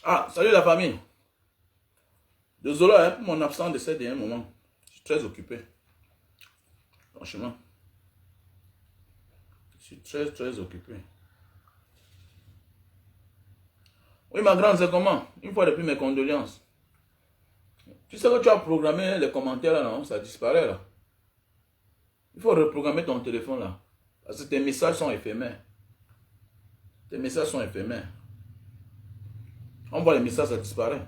Ah, salut la famille. Désolé hein, pour mon absence de ces derniers moments. Je suis très occupé. Franchement. Je suis très occupé. Oui, ma grande, c'est comment? Une fois depuis mes condoléances. Tu sais que tu as programmé les commentaires là, non? Ça disparaît là. Il faut reprogrammer ton téléphone là. Parce que tes messages sont éphémères. Tes messages sont éphémères. On voit les messages, ça disparaît.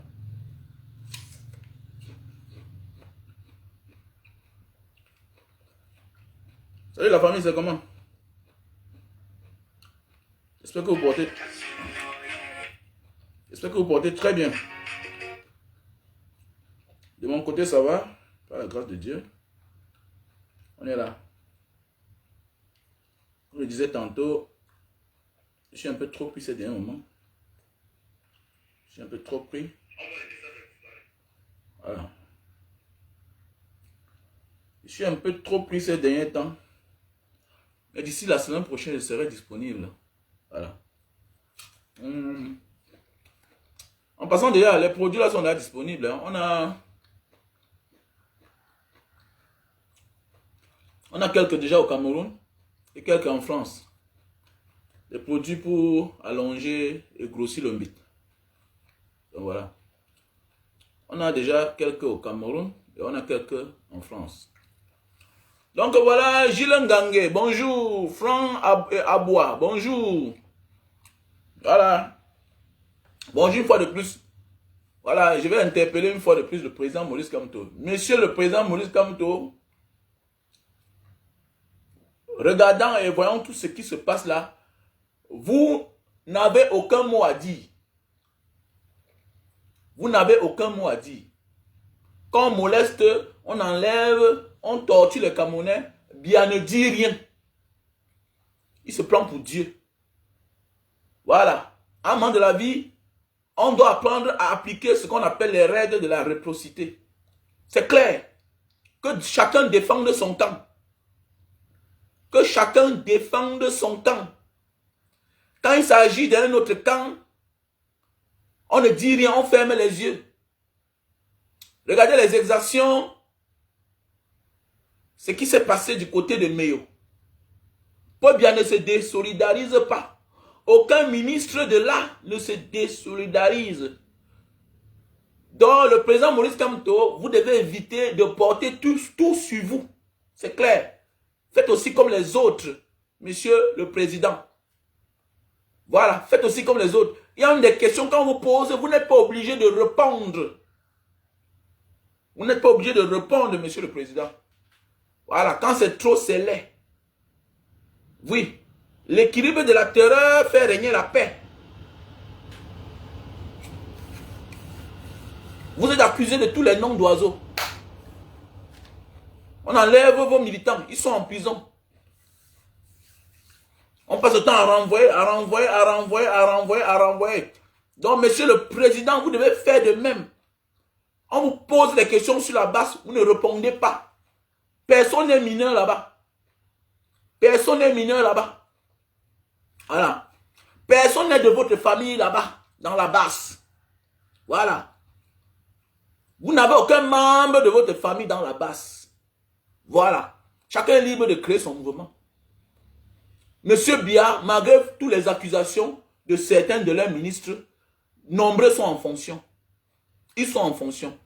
Salut la famille, c'est comment? J'espère que vous portez. J'espère que vous portez très bien. De mon côté, ça va. Par la grâce de Dieu. On est là. Comme je disais tantôt, je suis un peu trop pris ces derniers moments. Je suis un peu trop pris. Voilà. Je suis un peu trop pris ces derniers temps. Mais d'ici la semaine prochaine, je serai disponible. Voilà. En passant déjà, les produits là sont là disponibles. Hein. On a quelques déjà au Cameroun et quelques en France. Des produits pour allonger et grossir le mythe. Donc voilà. On a déjà quelques au Cameroun et on a quelques en France. Donc voilà, Gilles Ngangé, bonjour. Franck Aboua, bonjour. Voilà. Bonjour une fois de plus. Voilà, je vais interpeller une fois de plus le président Maurice Kamto. Monsieur le président Maurice Kamto, regardant et voyant tout ce qui se passe là, vous n'avez aucun mot à dire. Vous n'avez aucun mot à dire. Quand on moleste, on enlève, on torture les Camerounais, bien ne dit rien. Il se prend pour Dieu. Voilà. En moment de la vie, on doit apprendre à appliquer ce qu'on appelle les règles de la réciprocité. C'est clair. Que chacun défende son camp. Que chacun défende son camp. Quand il s'agit d'un autre camp, on ne dit rien, on ferme les yeux. Regardez les exactions. Ce qui s'est passé du côté de Meyo. Paul Biya ne se désolidarise pas. Aucun ministre de là ne se désolidarise. Donc le président Maurice Kamto, vous devez éviter de porter tout sur vous. C'est clair. Faites aussi comme les autres, monsieur le président. Voilà, faites aussi comme les autres. Il y a des questions qu'on vous pose, vous n'êtes pas obligé de répondre. Vous n'êtes pas obligé de répondre, monsieur le président. Voilà, quand c'est trop, c'est laid. Oui, l'équilibre de la terreur fait régner la paix. Vous êtes accusé de tous les noms d'oiseaux. On enlève vos militants, ils sont en prison. On passe le temps à renvoyer. Donc, monsieur le président, vous devez faire de même. On vous pose des questions sur la base, vous ne répondez pas. Personne n'est mineur là-bas. Personne n'est mineur là-bas. Voilà. Personne n'est de votre famille là-bas, dans la base. Voilà. Vous n'avez aucun membre de votre famille dans la base. Voilà. Chacun est libre de créer son mouvement. Monsieur Biya, malgré toutes les accusations de certains de leurs ministres, nombreux sont en fonction. Ils sont en fonction.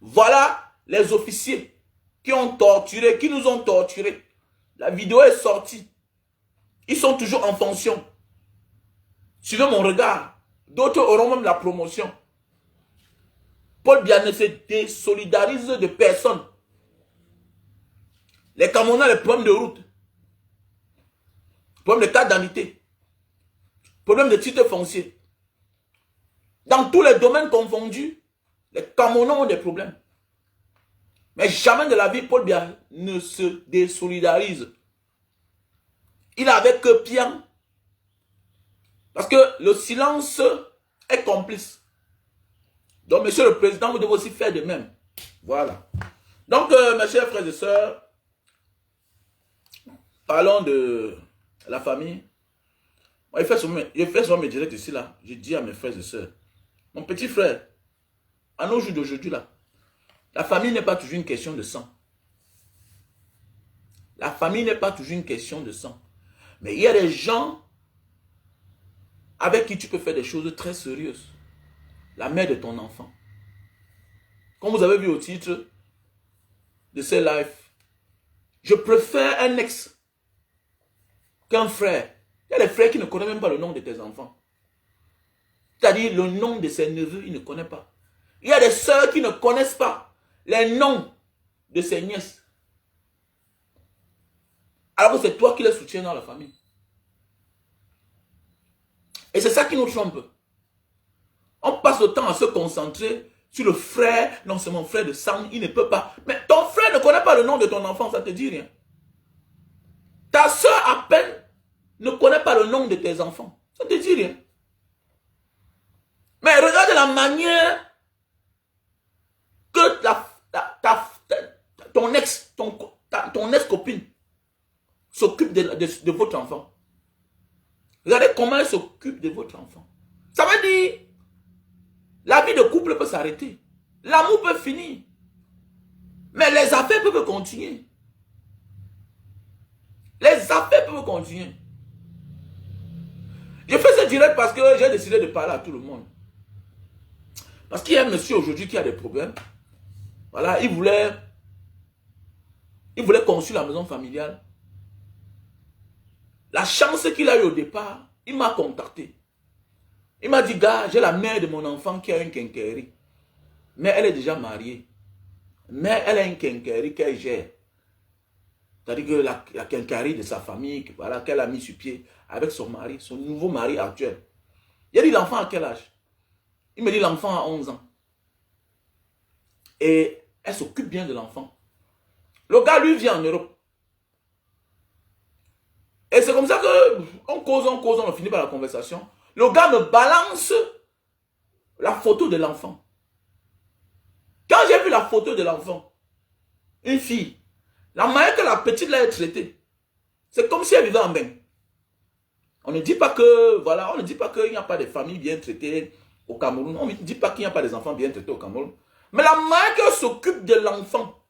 Voilà les officiers qui ont torturé, qui nous ont torturés. La vidéo est sortie. Ils sont toujours en fonction. Suivez mon regard. D'autres auront même la promotion. Paul Biya ne se désolidarise de personne. Les Camerounais ont les problèmes de route. Problème de carte d'identité. Problème de titre foncier. Dans tous les domaines confondus, les Camerounais ont des problèmes. Mais jamais de la vie, Paul Biya ne se désolidarise. Il est avec Pian. Parce que le silence est complice. Donc, monsieur le président, vous devez aussi faire de même. Voilà. Donc, mes chers frères et sœurs, parlons de la famille. Moi, il fait souvent mes directs ici, là. Je dis à mes frères et sœurs, mon petit frère, à nos jours d'aujourd'hui, là, la famille n'est pas toujours une question de sang. La famille n'est pas toujours une question de sang. Mais il y a des gens avec qui tu peux faire des choses très sérieuses. La mère de ton enfant. Comme vous avez vu au titre de ces lives, je préfère un ex qu'un frère. Il y a des frères qui ne connaissent même pas le nom de tes enfants. C'est-à-dire le nom de ses neveux, ils ne connaissent pas. Il y a des sœurs qui ne connaissent pas les noms de ses nièces. Alors que c'est toi qui les soutiens dans la famille. Et c'est ça qui nous trompe. On passe le temps à se concentrer sur le frère. Non, c'est mon frère de sang, il ne peut pas. Mais ton frère ne connaît pas le nom de ton enfant, ça ne te dit rien. Ta soeur à peine ne connaît pas le nom de tes enfants. Ça ne te dit rien. Mais regarde la manière que ton ex-copine s'occupe de votre enfant. Regardez comment elle s'occupe de votre enfant. Ça veut dire, la vie de couple peut s'arrêter. L'amour peut finir. Mais les affaires peuvent continuer. Les affaires peuvent continuer. Je fais ce direct parce que j'ai décidé de parler à tout le monde. Parce qu'il y a un monsieur aujourd'hui qui a des problèmes. Voilà, il voulait construire la maison familiale. La chance qu'il a eu au départ, il m'a contacté. Il m'a dit, gars, j'ai la mère de mon enfant qui a une quincaillerie. Mais elle est déjà mariée. Mais elle a une quincaillerie qu'elle gère. C'est-à-dire que la quincaillerie de sa famille, voilà, qu'elle a mis sur pied avec son mari, son nouveau mari actuel. Il a dit, l'enfant à quel âge? Il me dit, l'enfant a 11 ans. Et elle s'occupe bien de l'enfant. Le gars, lui, vient en Europe. Et c'est comme ça que on cause, on finit par la conversation. Le gars me balance la photo de l'enfant. Quand j'ai vu la photo de l'enfant, une fille, la manière que la petite l'a traitée, c'est comme si elle vivait en bain. On ne dit pas que, voilà, on ne dit pas qu'il n'y a pas de famille bien traitée au Cameroun. On ne dit pas qu'il n'y a pas des enfants bien traités au Cameroun. Mais la manière qu'elle s'occupe de l'enfant.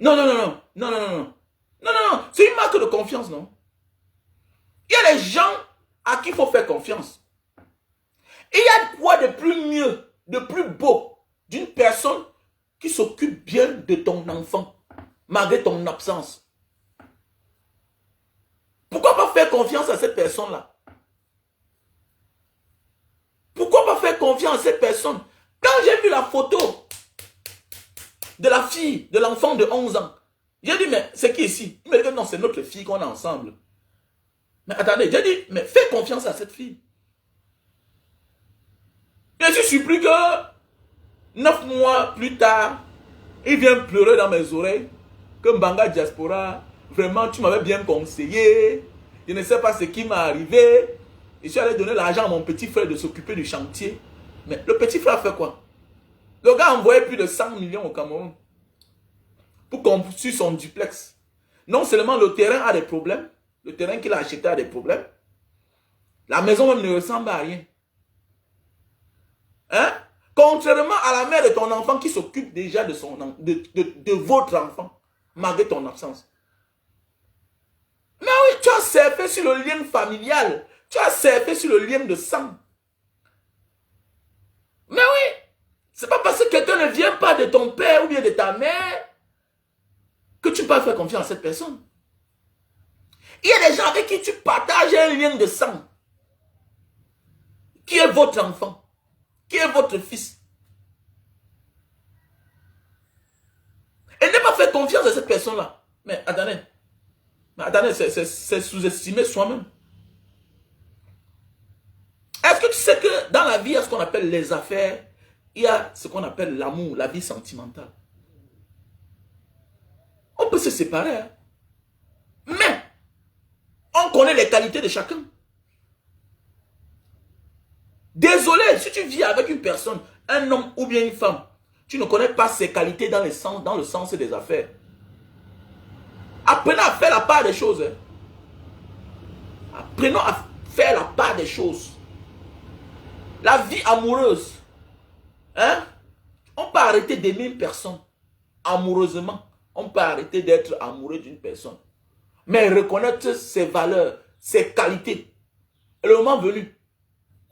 Non, c'est une marque de confiance, non? Il y a des gens à qui il faut faire confiance. Et il y a quoi de plus mieux, de plus beau d'une personne qui s'occupe bien de ton enfant, malgré ton absence. Pourquoi pas faire confiance à cette personne-là? Pourquoi pas faire confiance à cette personne? Quand j'ai vu la photo de la fille, de l'enfant de 11 ans, j'ai dit, mais c'est qui ici? Il me dit que non, c'est notre fille qu'on a ensemble. Mais attendez, j'ai dit, mais fais confiance à cette fille. Je suis surpris que 9 mois plus tard, il vient pleurer dans mes oreilles que Mbanga Diaspora, vraiment, tu m'avais bien conseillé. Je ne sais pas ce qui m'est arrivé. Je suis allé donner l'argent à mon petit frère de s'occuper du chantier. Mais le petit frère fait quoi? Le gars a envoyé plus de 100 millions au Cameroun pour construire son duplex. Non seulement le terrain a des problèmes, le terrain qu'il a acheté a des problèmes, la maison même ne ressemble à rien. Hein? Contrairement à la mère de ton enfant qui s'occupe déjà de votre enfant, malgré ton absence. Mais oui, tu as surfé sur le lien familial. Tu as surfé sur le lien de sang. Mais oui, c'est pas parce que quelqu'un ne vient pas de ton père ou bien de ta mère que tu peux faire confiance à cette personne. Il y a des gens avec qui tu partages un lien de sang. Qui est votre enfant? Qui est votre fils? Et ne pas faire confiance à cette personne-là. Mais attendez, c'est sous-estimer soi-même. Est-ce que tu sais que dans la vie, il y a ce qu'on appelle les affaires, il y a ce qu'on appelle l'amour, la vie sentimentale. On peut se séparer. Hein? Mais, on connaît les qualités de chacun. Désolé, si tu vis avec une personne, un homme ou bien une femme, tu ne connais pas ses qualités dans le sens des affaires. Apprenons à faire la part des choses. Hein. Apprenons à faire la part des choses. La vie amoureuse, hein? On peut arrêter d'aimer une personne amoureusement. On peut arrêter d'être amoureux d'une personne. Mais reconnaître ses valeurs, ses qualités. Et le moment venu,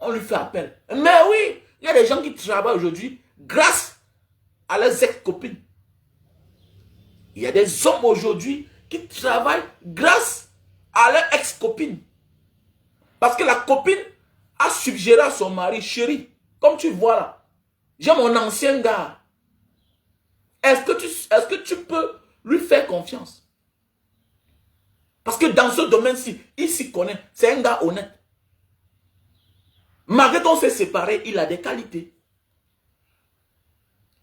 on lui fait appel. Mais oui, il y a des gens qui travaillent aujourd'hui grâce à leurs ex-copines. Il y a des hommes aujourd'hui qui travaillent grâce à leur ex-copine. Parce que la copine a suggéré à son mari, chérie, comme tu vois là, j'ai mon ancien gars. Est-ce que tu peux lui faire confiance? Parce que dans ce domaine-ci, il s'y connaît. C'est un gars honnête. Malgré qu'on s'est séparés, il a des qualités.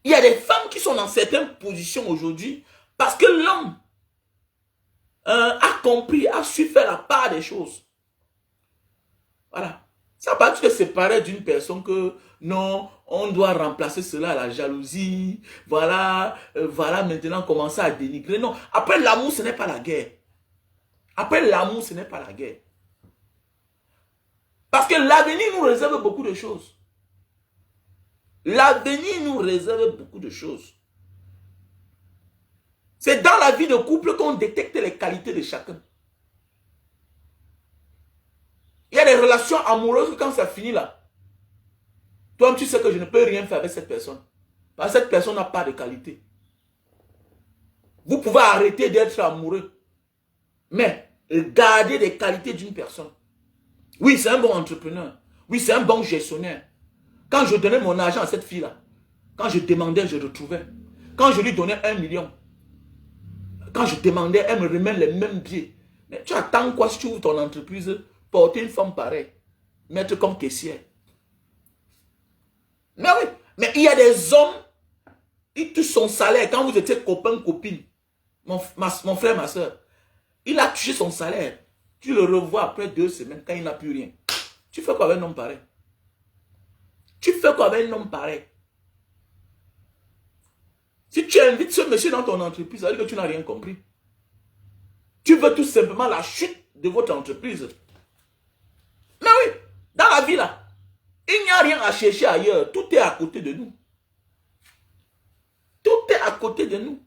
Il y a des femmes qui sont dans certaines positions aujourd'hui parce que l'homme a compris, a su faire la part des choses. Voilà. Ça va pas te séparer d'une personne que non, on doit remplacer cela à la jalousie. Voilà, voilà maintenant commencer à dénigrer. Non, après l'amour, ce n'est pas la guerre. Après l'amour, ce n'est pas la guerre. Parce que l'avenir nous réserve beaucoup de choses. L'avenir nous réserve beaucoup de choses. C'est dans la vie de couple qu'on détecte les qualités de chacun. Il y a des relations amoureuses quand ça finit là. Toi, tu sais que je ne peux rien faire avec cette personne. Parce que cette personne n'a pas de qualité. Vous pouvez arrêter d'être amoureux. Mais gardez les qualités d'une personne. Oui, c'est un bon entrepreneur. Oui, c'est un bon gestionnaire. Quand je donnais mon argent à cette fille-là, quand je demandais, je retrouvais. Quand je lui donnais 1 million, quand je demandais, elle me remet les mêmes billets. Mais tu attends quoi si tu ouvres ton entreprise, porter une femme pareille, mettre comme caissière? Mais oui, mais il y a des hommes, ils touchent son salaire quand vous étiez copain, copine. Mon frère, ma soeur, il a touché son salaire. Tu le revois après 2 semaines quand il n'a plus rien. Tu fais quoi avec un homme pareil? Tu fais quoi avec un homme pareil? Si tu invites ce monsieur dans ton entreprise, ça veut dire que tu n'as rien compris. Tu veux tout simplement la chute de votre entreprise. Mais oui, dans la vie là, il n'y a rien à chercher ailleurs. Tout est à côté de nous. Tout est à côté de nous.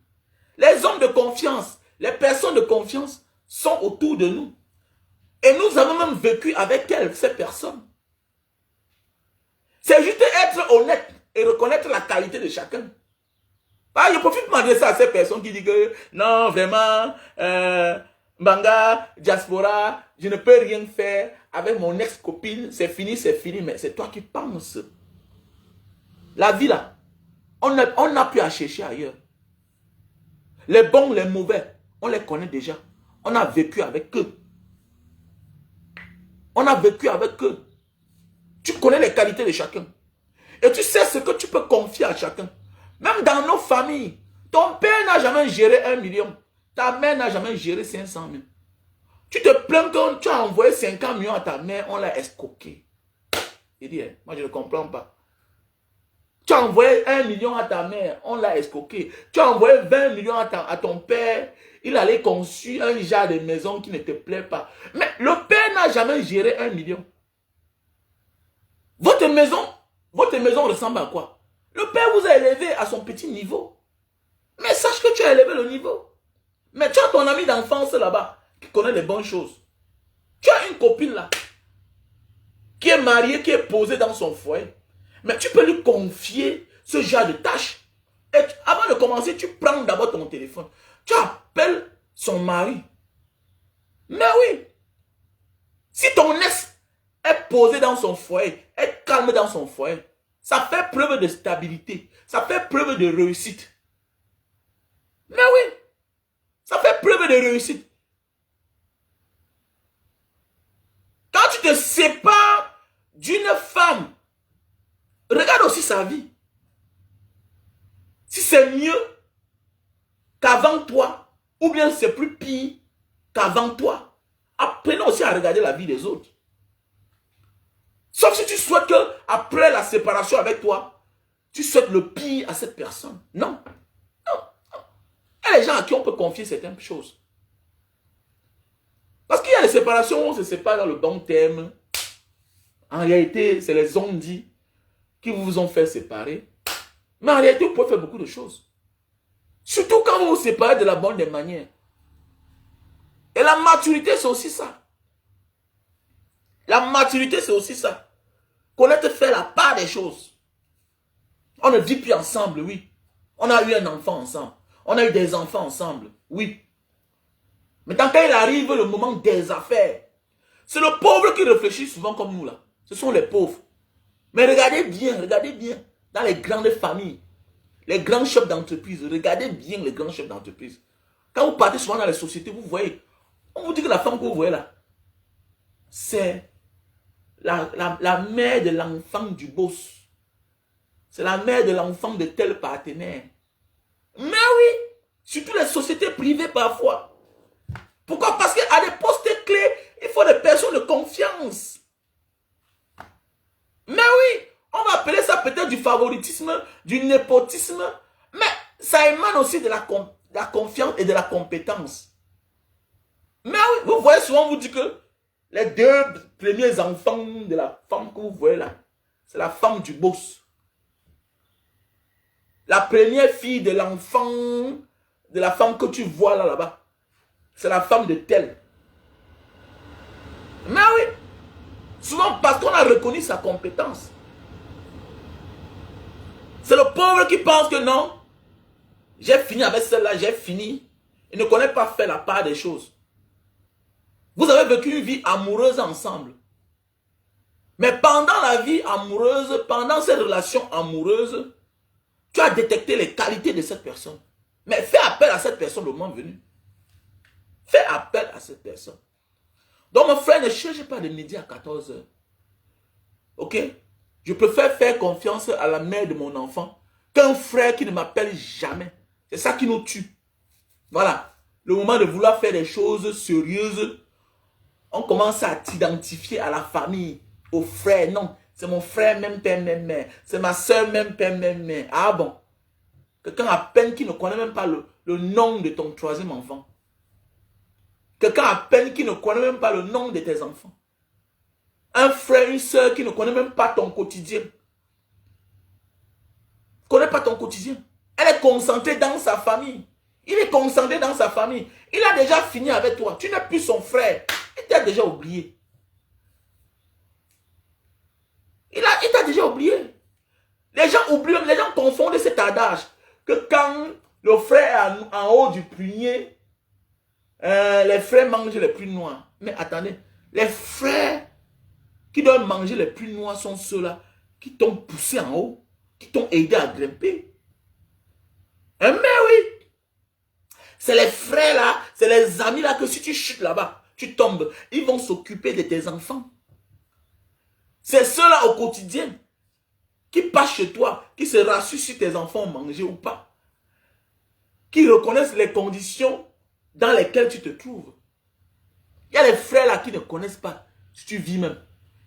Les hommes de confiance, les personnes de confiance sont autour de nous. Et nous avons même vécu avec elles, ces personnes. C'est juste être honnête et reconnaître la qualité de chacun. Ah, je profite de m'adresser à ces personnes qui disent que non, vraiment, Banga, diaspora, je ne peux rien faire avec mon ex-copine, c'est fini, mais c'est toi qui penses. La vie là, on n'a plus à chercher ailleurs. Les bons, les mauvais, on les connaît déjà. On a vécu avec eux. On a vécu avec eux. Tu connais les qualités de chacun. Et tu sais ce que tu peux confier à chacun. Même dans nos familles, ton père n'a jamais géré 1 million. Ta mère n'a jamais géré 500 000. Tu te plains quand tu as envoyé 50 millions à ta mère, on l'a escroqué. Il dit, moi je ne comprends pas. Tu as envoyé 1 million à ta mère, on l'a escroqué. Tu as envoyé 20 millions à ton père, il allait construire un genre de maison qui ne te plaît pas. Mais le père n'a jamais géré 1 million. Votre maison ressemble à quoi? Le père vous a élevé à son petit niveau. Mais sache que tu as élevé le niveau. Mais tu as ton ami d'enfance là-bas qui connaît les bonnes choses. Tu as une copine là qui est mariée, qui est posée dans son foyer. Mais tu peux lui confier ce genre de tâches. Et avant de commencer, tu prends d'abord ton téléphone. Tu appelles son mari. Mais oui. Si ton ex est posé dans son foyer, est calme dans son foyer, ça fait preuve de stabilité. Ça fait preuve de réussite. Mais oui. Ça fait preuve de réussite. Quand tu te sépares d'une femme, regarde aussi sa vie. Si c'est mieux qu'avant toi, ou bien c'est plus pire qu'avant toi, apprenons aussi à regarder la vie des autres. Sauf si tu souhaites que après la séparation avec toi, tu souhaites le pire à cette personne. Non. Non. Il y a des gens à qui on peut confier certaines choses. Parce qu'il y a des séparations où on se sépare dans le bon terme. En réalité, c'est les ondits qui vous ont fait séparer. Mais en réalité, vous pouvez faire beaucoup de choses. Surtout quand vous vous séparez de la bonne des manières. Et la maturité, c'est aussi ça. La maturité, c'est aussi ça. Connaître faire la part des choses. On ne vit plus ensemble, oui. On a eu un enfant ensemble. On a eu des enfants ensemble, oui. Mais quand il arrive le moment des affaires, c'est le pauvre qui réfléchit souvent comme nous là. Ce sont les pauvres. Mais regardez bien dans les grandes familles, les grands chefs d'entreprise, regardez bien les grands chefs d'entreprise. Quand vous partez souvent dans les sociétés, vous voyez, on vous dit que la femme que vous voyez là, c'est la mère de l'enfant du boss. C'est la mère de l'enfant de tel partenaire. Mais oui, surtout les sociétés privées parfois. Pourquoi? Parce qu'à des postes clés, il faut des personnes de confiance. Mais oui, on va appeler ça peut-être du favoritisme, du népotisme, mais ça émane aussi de la confiance et de la compétence. Mais oui, vous voyez souvent, on vous dit que les deux premiers enfants de la femme que vous voyez là, c'est la femme du boss. La première fille de l'enfant, de la femme que tu vois là-bas, c'est la femme de tel. Mais oui, souvent parce qu'on a reconnu sa compétence. C'est le pauvre qui pense que non, j'ai fini avec celle-là, j'ai fini. Il ne connaît pas faire la part des choses. Vous avez vécu une vie amoureuse ensemble. Mais pendant la vie amoureuse, pendant cette relation amoureuse, tu as détecté les qualités de cette personne. Mais fais appel à cette personne le moment venu. Fais appel à cette personne. Donc mon frère, ne cherche pas de midi à 14 h. Ok? Je préfère faire confiance à la mère de mon enfant qu'un frère qui ne m'appelle jamais. C'est ça qui nous tue. Voilà. Le moment de vouloir faire des choses sérieuses, on commence à t'identifier à la famille, au frère. Non, c'est mon frère, même père, même mère. C'est ma soeur, même père, même mère. Ah bon? Quelqu'un à peine qui ne connaît même pas le nom de ton troisième enfant. Quelqu'un à peine qui ne connaît même pas le nom de tes enfants. Un frère, une soeur qui ne connaît même pas ton quotidien. Ne connaît pas ton quotidien. Elle est concentrée dans sa famille. Il est concentré dans sa famille. Il a déjà fini avec toi. Tu n'es plus son frère. Il t'a déjà oublié. Il t'a déjà oublié. Les gens oublient, les gens confondent cet adage que quand le frère est en haut du prunier, les frères mangent les plus noirs. Mais attendez, les frères qui doivent manger les plus noirs sont ceux-là qui t'ont poussé en haut, qui t'ont aidé à grimper. Mais oui, c'est les frères là, c'est les amis là que si tu chutes là-bas, tu tombes, ils vont s'occuper de tes enfants. C'est ceux-là au quotidien qui passent chez toi, qui se rassurent si tes enfants ont mangé ou pas, qui reconnaissent les conditions dans lesquelles tu te trouves. Il y a des frères là qui ne connaissent pas, si tu vis même,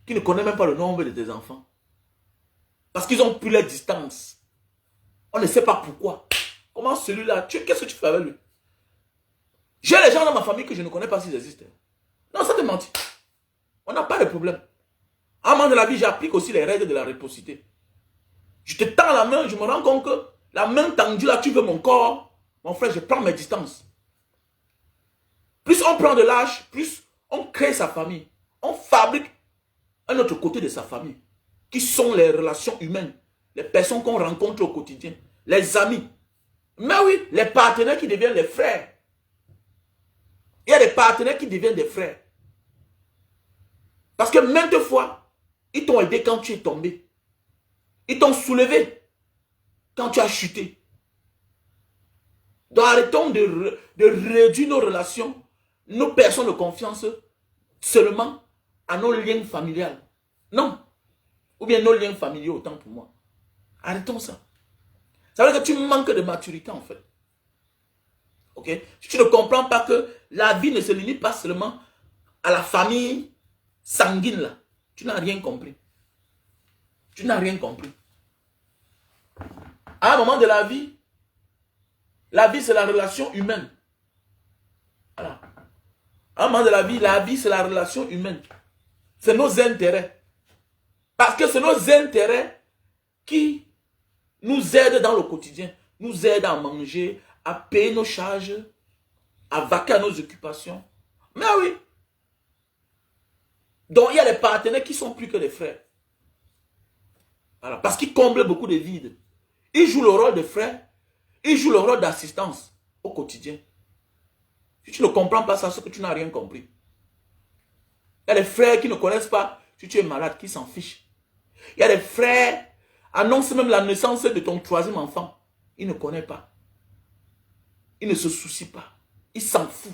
qui ne connaissent même pas le nombre de tes enfants. Parce qu'ils ont pris leur distance. On ne sait pas pourquoi. Comment celui-là, qu'est-ce que tu fais avec lui? J'ai les gens dans ma famille que je ne connais pas s'ils existent. Non, ça te mentit. On n'a pas de problème. À un moment de la vie, j'applique aussi les règles de la réciprocité. Je te tends la main, je me rends compte que la main tendue là, tu veux mon corps. Mon frère, je prends mes distances. Plus on prend de l'âge, plus on crée sa famille. On fabrique un autre côté de sa famille. Qui sont les relations humaines. Les personnes qu'on rencontre au quotidien. Les amis. Mais oui, les partenaires qui deviennent les frères. Il y a des partenaires qui deviennent des frères. Parce que maintes fois, ils t'ont aidé quand tu es tombé. Ils t'ont soulevé quand tu as chuté. Donc arrêtons de réduire nos relations, nos personnes de confiance, seulement à nos liens familiaux. Non. Ou bien nos liens familiaux, autant pour moi. Arrêtons ça. Ça veut dire que tu manques de maturité en fait. Ok? Si tu ne comprends pas que la vie ne se limite pas seulement à la famille sanguine là, tu n'as rien compris. Tu n'as rien compris. À un moment de la vie c'est la relation humaine. Voilà. À un moment de la vie c'est la relation humaine. C'est nos intérêts. Parce que c'est nos intérêts qui nous aident dans le quotidien, nous aident à manger, à payer nos charges, à vaquer à nos occupations. Mais oui. Donc il y a des partenaires qui sont plus que des frères. Voilà, parce qu'ils comblent beaucoup de vides. Ils jouent le rôle de frère, ils jouent le rôle d'assistance au quotidien. Si tu ne comprends pas ça, c'est que tu n'as rien compris. Il y a des frères qui ne connaissent pas si tu es malade, qui s'en fichent. Il y a des frères annoncent même la naissance de ton troisième enfant. Il ne connaît pas. Il ne se soucie pas. Il s'en fout.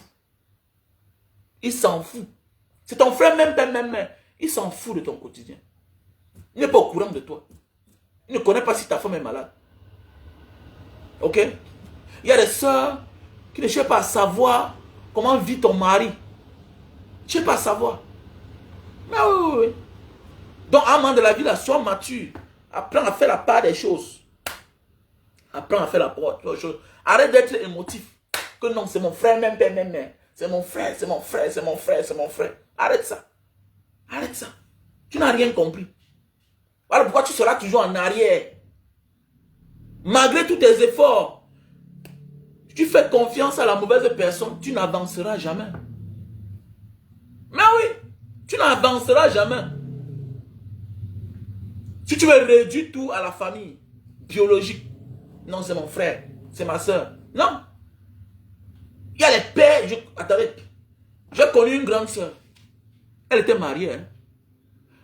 Il s'en fout. C'est ton frère même. Il s'en fout de ton quotidien. Il n'est pas au courant de toi. Il ne connaît pas si ta femme est malade. Ok? Il y a des soeurs qui ne cherchent pas à savoir comment vit ton mari. Tu ne cherches pas à savoir. Mais oui. Donc, à un moment de la vie, là, sois mature. Apprends à faire la part des choses. Apprends à faire la part des choses. Arrête d'être émotif. Que non, c'est mon frère, même. C'est mon frère. Arrête ça. Arrête ça. Tu n'as rien compris. Voilà pourquoi tu seras toujours en arrière. Malgré tous tes efforts, si tu fais confiance à la mauvaise personne, tu n'avanceras jamais. Mais oui, tu n'avanceras jamais. Si tu veux réduire tout à la famille biologique, non, c'est mon frère, c'est ma soeur. Non. Il y a les pères. Attendez, j'ai connu une grande soeur. Elle était mariée, hein?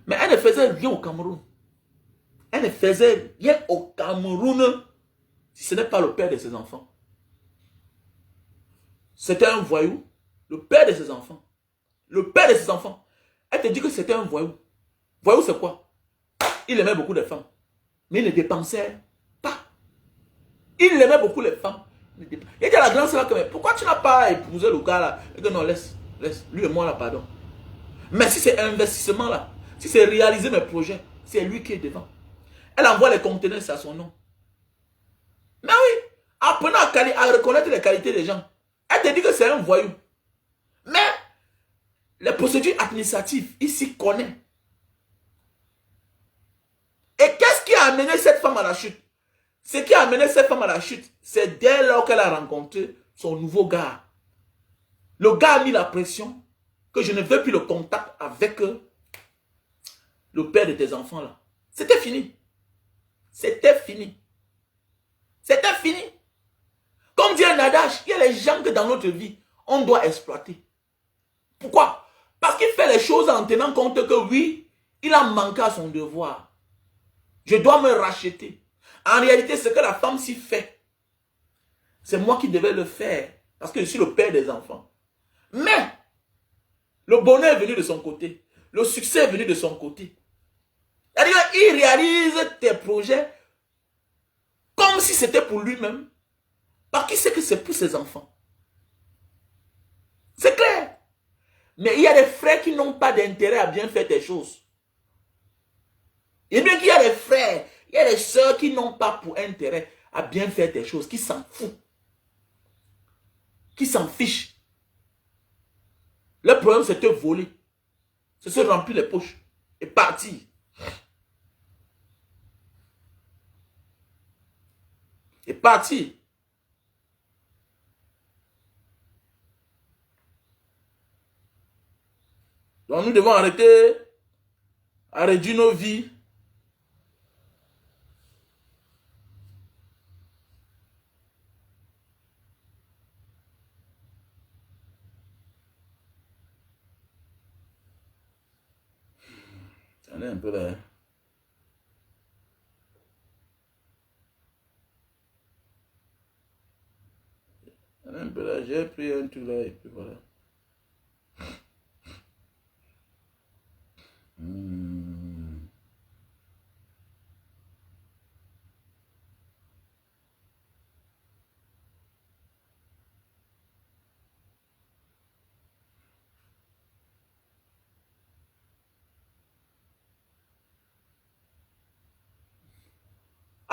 Mais elle ne faisait rien au Cameroun. Elle ne faisait rien au Cameroun si ce n'est pas le père de ses enfants. C'était un voyou, le père de ses enfants. Le père de ses enfants. Elle te dit que c'était un voyou. Voyou, c'est quoi? Il aimait beaucoup les femmes. Mais il ne dépensait pas. Il aimait beaucoup les femmes. Il dit à la grande sœur, pourquoi tu n'as pas épousé le gars là? Il dit non, laisse. Lui et moi là, pardon. Mais si c'est investissement là, si c'est réaliser mes projets, c'est lui qui est devant. Elle envoie les conteneurs à son nom. Mais oui, apprenez à reconnaître les qualités des gens. Elle te dit que c'est un voyou. Mais les procédures administratives, il s'y connaît. Et qu'est-ce qui a amené cette femme à la chute? Ce qui a amené cette femme à la chute, c'est dès lors qu'elle a rencontré son nouveau gars. Le gars a mis la pression que je ne veux plus le contact avec le père de tes enfants là. C'était fini. C'était fini. C'était fini. Comme dit un adage, il y a les gens que dans notre vie, on doit exploiter. Pourquoi? Parce qu'il fait les choses en tenant compte que oui, il a manqué à son devoir. Je dois me racheter. En réalité, ce que la femme s'y fait, c'est moi qui devais le faire. Parce que je suis le père des enfants. Mais, le bonheur est venu de son côté. Le succès est venu de son côté. C'est-à-dire qu'il réalise tes projets comme si c'était pour lui-même. Parce qu'il sait que c'est pour ses enfants. C'est clair. Mais il y a des frères qui n'ont pas d'intérêt à bien faire tes choses. Et bien qu'il y a des frères, il y a des sœurs qui n'ont pas pour intérêt à bien faire tes choses, qui s'en foutent. Qui s'en fichent. Le problème, c'est te voler. C'est se remplir les poches et partir. Et partir. Donc nous devons arrêter à réduire nos vies. On est un peu là. On est un peu là. J'ai pris un truc là et puis voilà.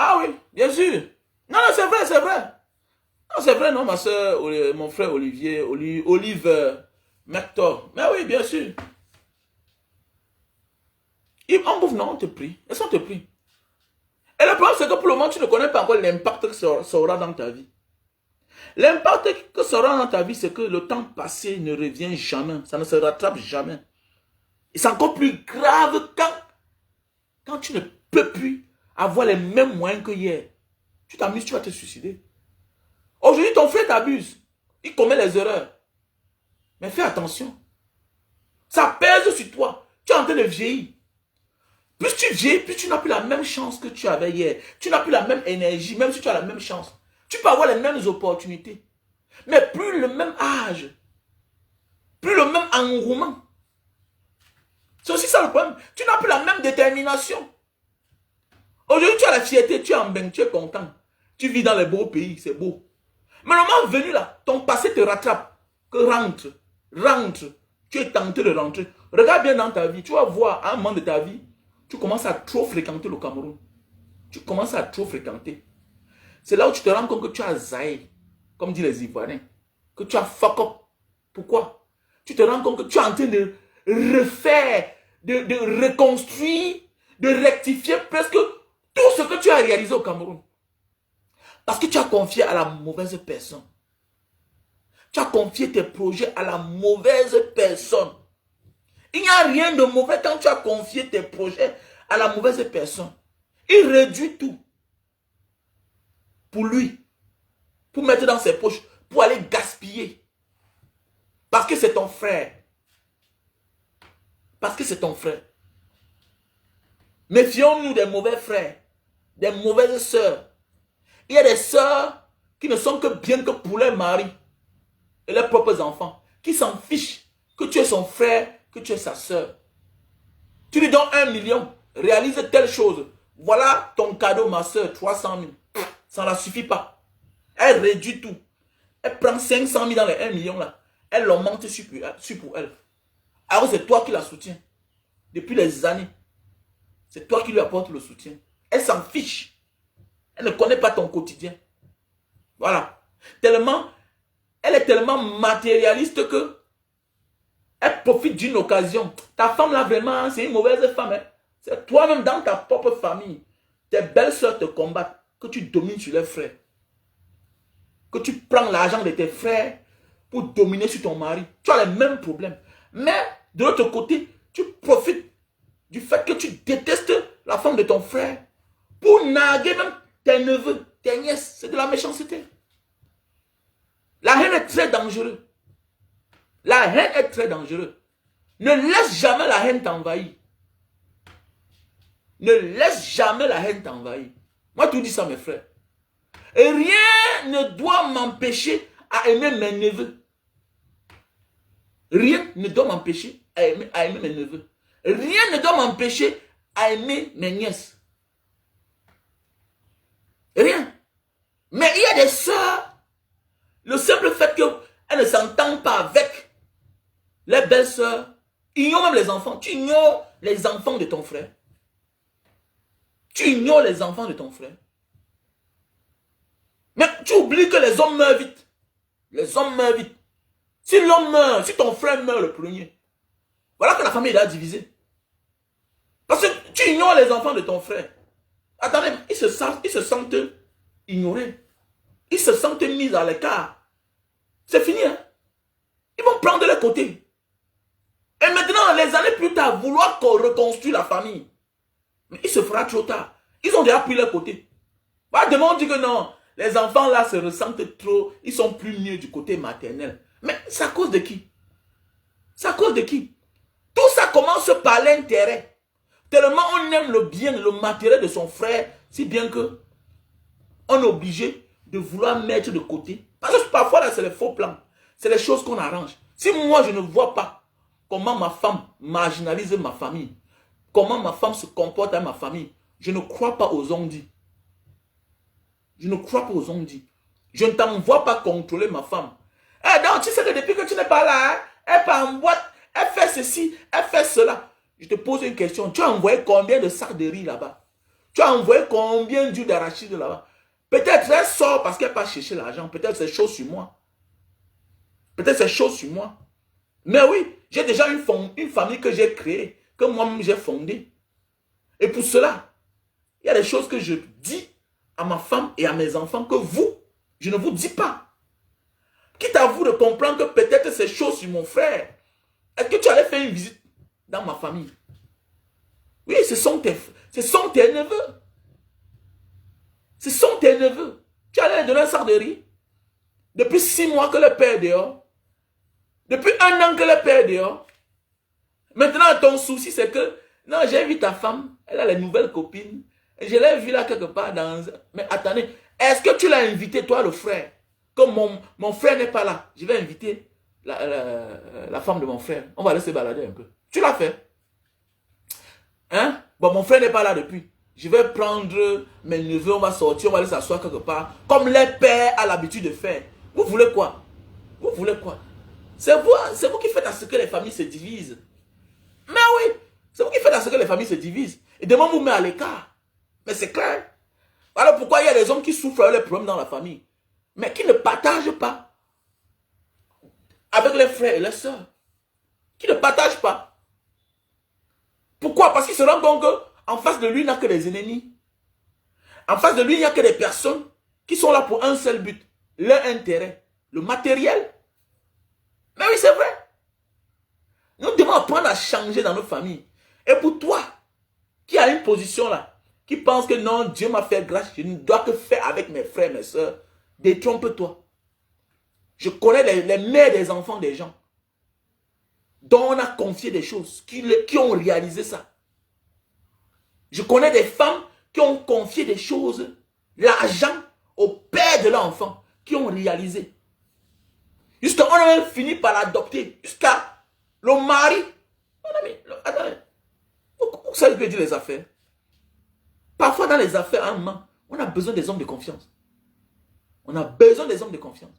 Ah oui, bien sûr. Non, non, c'est vrai, c'est vrai. Non, c'est vrai, non, ma soeur, mon frère Olivier, Olive Mector. Mais oui, bien sûr. En bouffe, non, on te prie. Elles sont te prie. Et le problème, c'est que pour le moment, tu ne connais pas encore l'impact que ça aura dans ta vie. L'impact que ça aura dans ta vie, c'est que le temps passé ne revient jamais. Ça ne se rattrape jamais. Et c'est encore plus grave quand tu ne peux plus avoir les mêmes moyens que hier. Tu t'amuses, tu vas te suicider. Aujourd'hui, ton frère t'abuse. Il commet les erreurs. Mais fais attention. Ça pèse sur toi. Tu es en train de vieillir. Plus tu vieillis, plus tu n'as plus la même chance que tu avais hier. Tu n'as plus la même énergie, même si tu as la même chance. Tu peux avoir les mêmes opportunités. Mais plus le même âge. Plus le même engouement. C'est aussi ça le problème. Tu n'as plus la même détermination. Aujourd'hui, tu as la fierté, tu es en bain, tu es content. Tu vis dans les beaux pays, c'est beau. Mais le moment venu là, ton passé te rattrape. Que rentre. Tu es tenté de rentrer. Regarde bien dans ta vie. Tu vas voir, à un moment de ta vie, tu commences à trop fréquenter le Cameroun. Tu commences à trop fréquenter. C'est là où tu te rends compte que tu as zaï, comme disent les Ivoiriens. Que tu as fuck up. Pourquoi? Tu te rends compte que tu es en train de refaire, de reconstruire, de rectifier presque tout ce que tu as réalisé au Cameroun. Parce que tu as confié à la mauvaise personne. Tu as confié tes projets à la mauvaise personne. Il n'y a rien de mauvais quand tu as confié tes projets à la mauvaise personne. Il réduit tout. Pour lui. Pour mettre dans ses poches. Pour aller gaspiller. Parce que c'est ton frère. Parce que c'est ton frère. Méfions-nous des mauvais frères. Des mauvaises sœurs. Il y a des sœurs qui ne sont que bien que pour leur mari et leurs propres enfants, qui s'en fichent que tu es son frère, que tu es sa sœur. Tu lui donnes 1 million, réalise telle chose. Voilà ton cadeau, ma sœur, 300 000. Ça ne la suffit pas. Elle réduit tout. Elle prend 500 000 dans les 1 million là. Elle l'augmente sur pour elle. Alors c'est toi qui la soutiens. Depuis des années. C'est toi qui lui apportes le soutien. Elle s'en fiche. Elle ne connaît pas ton quotidien. Voilà. Elle est tellement matérialiste que elle profite d'une occasion. Ta femme là vraiment, c'est une mauvaise femme. Hein. C'est toi-même dans ta propre famille. Tes belles-sœurs te combattent. Que tu domines sur leurs frères. Que tu prends l'argent de tes frères pour dominer sur ton mari. Tu as les mêmes problèmes. Mais de l'autre côté, tu profites du fait que tu détestes la femme de ton frère pour narguer même tes neveux, tes nièces. C'est de la méchanceté. La haine est très dangereuse. La haine est très dangereuse. Ne laisse jamais la haine t'envahir. Ne laisse jamais la haine t'envahir. Moi, tout dis ça, mes frères. Et rien ne doit m'empêcher à aimer mes neveux. Rien ne doit m'empêcher à aimer mes neveux. Rien ne doit m'empêcher à aimer mes nièces. Rien. Mais il y a des sœurs, le simple fait qu'elles ne s'entendent pas avec les belles-sœurs, ignore même les enfants. Tu ignores les enfants de ton frère. Tu ignores les enfants de ton frère. Mais tu oublies que les hommes meurent vite. Les hommes meurent vite. Si l'homme meurt, si ton frère meurt le premier, voilà que la famille est divisée. Parce que tu ignores les enfants de ton frère. Attendez, ils se sentent ignorés. Ils se sentent mis à l'écart. C'est fini. Hein? Ils vont prendre le côté. Et maintenant, les années plus tard, vouloir reconstruire la famille. Mais il se fera trop tard. Ils ont déjà pris leur côté. Bah, demain, on dit que non. Les enfants là se ressentent trop. Ils sont plus mieux du côté maternel. Mais c'est à cause de qui? C'est à cause de qui? Tout ça commence par l'intérêt. Tellement on aime le bien, le matériel de son frère, si bien que on est obligé de vouloir mettre de côté. Parce que parfois là, c'est les faux plans. C'est les choses qu'on arrange. Si moi, je ne vois pas comment ma femme marginalise ma famille, comment ma femme se comporte avec ma famille, je ne crois pas aux on-dit. Je ne crois pas aux on-dit. Je ne t'envoie pas contrôler ma femme. Eh donc, tu sais que depuis que tu n'es pas là, hein, elle part en boîte, elle fait ceci, elle fait cela. Je te pose une question. Tu as envoyé combien de sacs de riz là-bas? Tu as envoyé combien d'huile d'arachide là-bas? Peut-être elle sort parce qu'elle part chercher l'argent. Peut-être c'est chaud sur moi. Peut-être c'est chaud sur moi. Mais oui, j'ai déjà une famille que j'ai créée, que moi-même j'ai fondée. Et pour cela, il y a des choses que je dis à ma femme et à mes enfants que vous, je ne vous dis pas. Quitte à vous de comprendre que peut-être ces choses sur mon frère, est-ce que tu allais faire une visite dans ma famille? Oui, ce sont tes neveux. Ce sont tes neveux. Tu allais leur donner un sac de riz. Depuis 6 mois que le père est dehors. Depuis 1 an que le père est dehors. Maintenant, ton souci, c'est que, non, j'ai vu ta femme, elle a les nouvelles copines. Et je l'ai vue là quelque part dans... Mais attendez, est-ce que tu l'as invité, toi, le frère? Comme mon frère n'est pas là, je vais inviter la femme de mon frère. On va laisser balader un peu. Tu l'as fait? Hein? Bon, mon frère n'est pas là depuis. Je vais prendre mes neveux, on va sortir, on va aller s'asseoir quelque part. Comme les pères ont l'habitude de faire. Vous voulez quoi? Vous voulez quoi? C'est vous qui faites à ce que les familles se divisent. Mais oui, c'est vous qui faites à ce que les familles se divisent. Et demain, vous met à l'écart. Mais c'est clair. Voilà pourquoi il y a des hommes qui souffrent avec les problèmes dans la famille. Mais qui ne partagent pas avec les frères et les sœurs. Qui ne partagent pas. Pourquoi? Parce qu'il se rend compte qu'en face de lui, il n'y a que des ennemis. En face de lui, il n'y a que des personnes qui sont là pour un seul but. Leur intérêt. Le matériel. Mais oui, c'est vrai. Nous devons apprendre à changer dans nos familles. Et pour toi, qui a une position là, qui pense que non, Dieu m'a fait grâce, je ne dois que faire avec mes frères, mes soeurs, détrompe-toi. Je connais les mères des enfants des gens, dont on a confié des choses, qui ont réalisé ça. Je connais des femmes qui ont confié des choses, l'argent, au père de l'enfant, qui ont réalisé. Jusqu'à on a même fini par l'adopter, jusqu'à le mari. Mon ami, attendez. Vous savez ce que dit les affaires? Parfois dans les affaires, à un moment, on a besoin des hommes de confiance. On a besoin des hommes de confiance.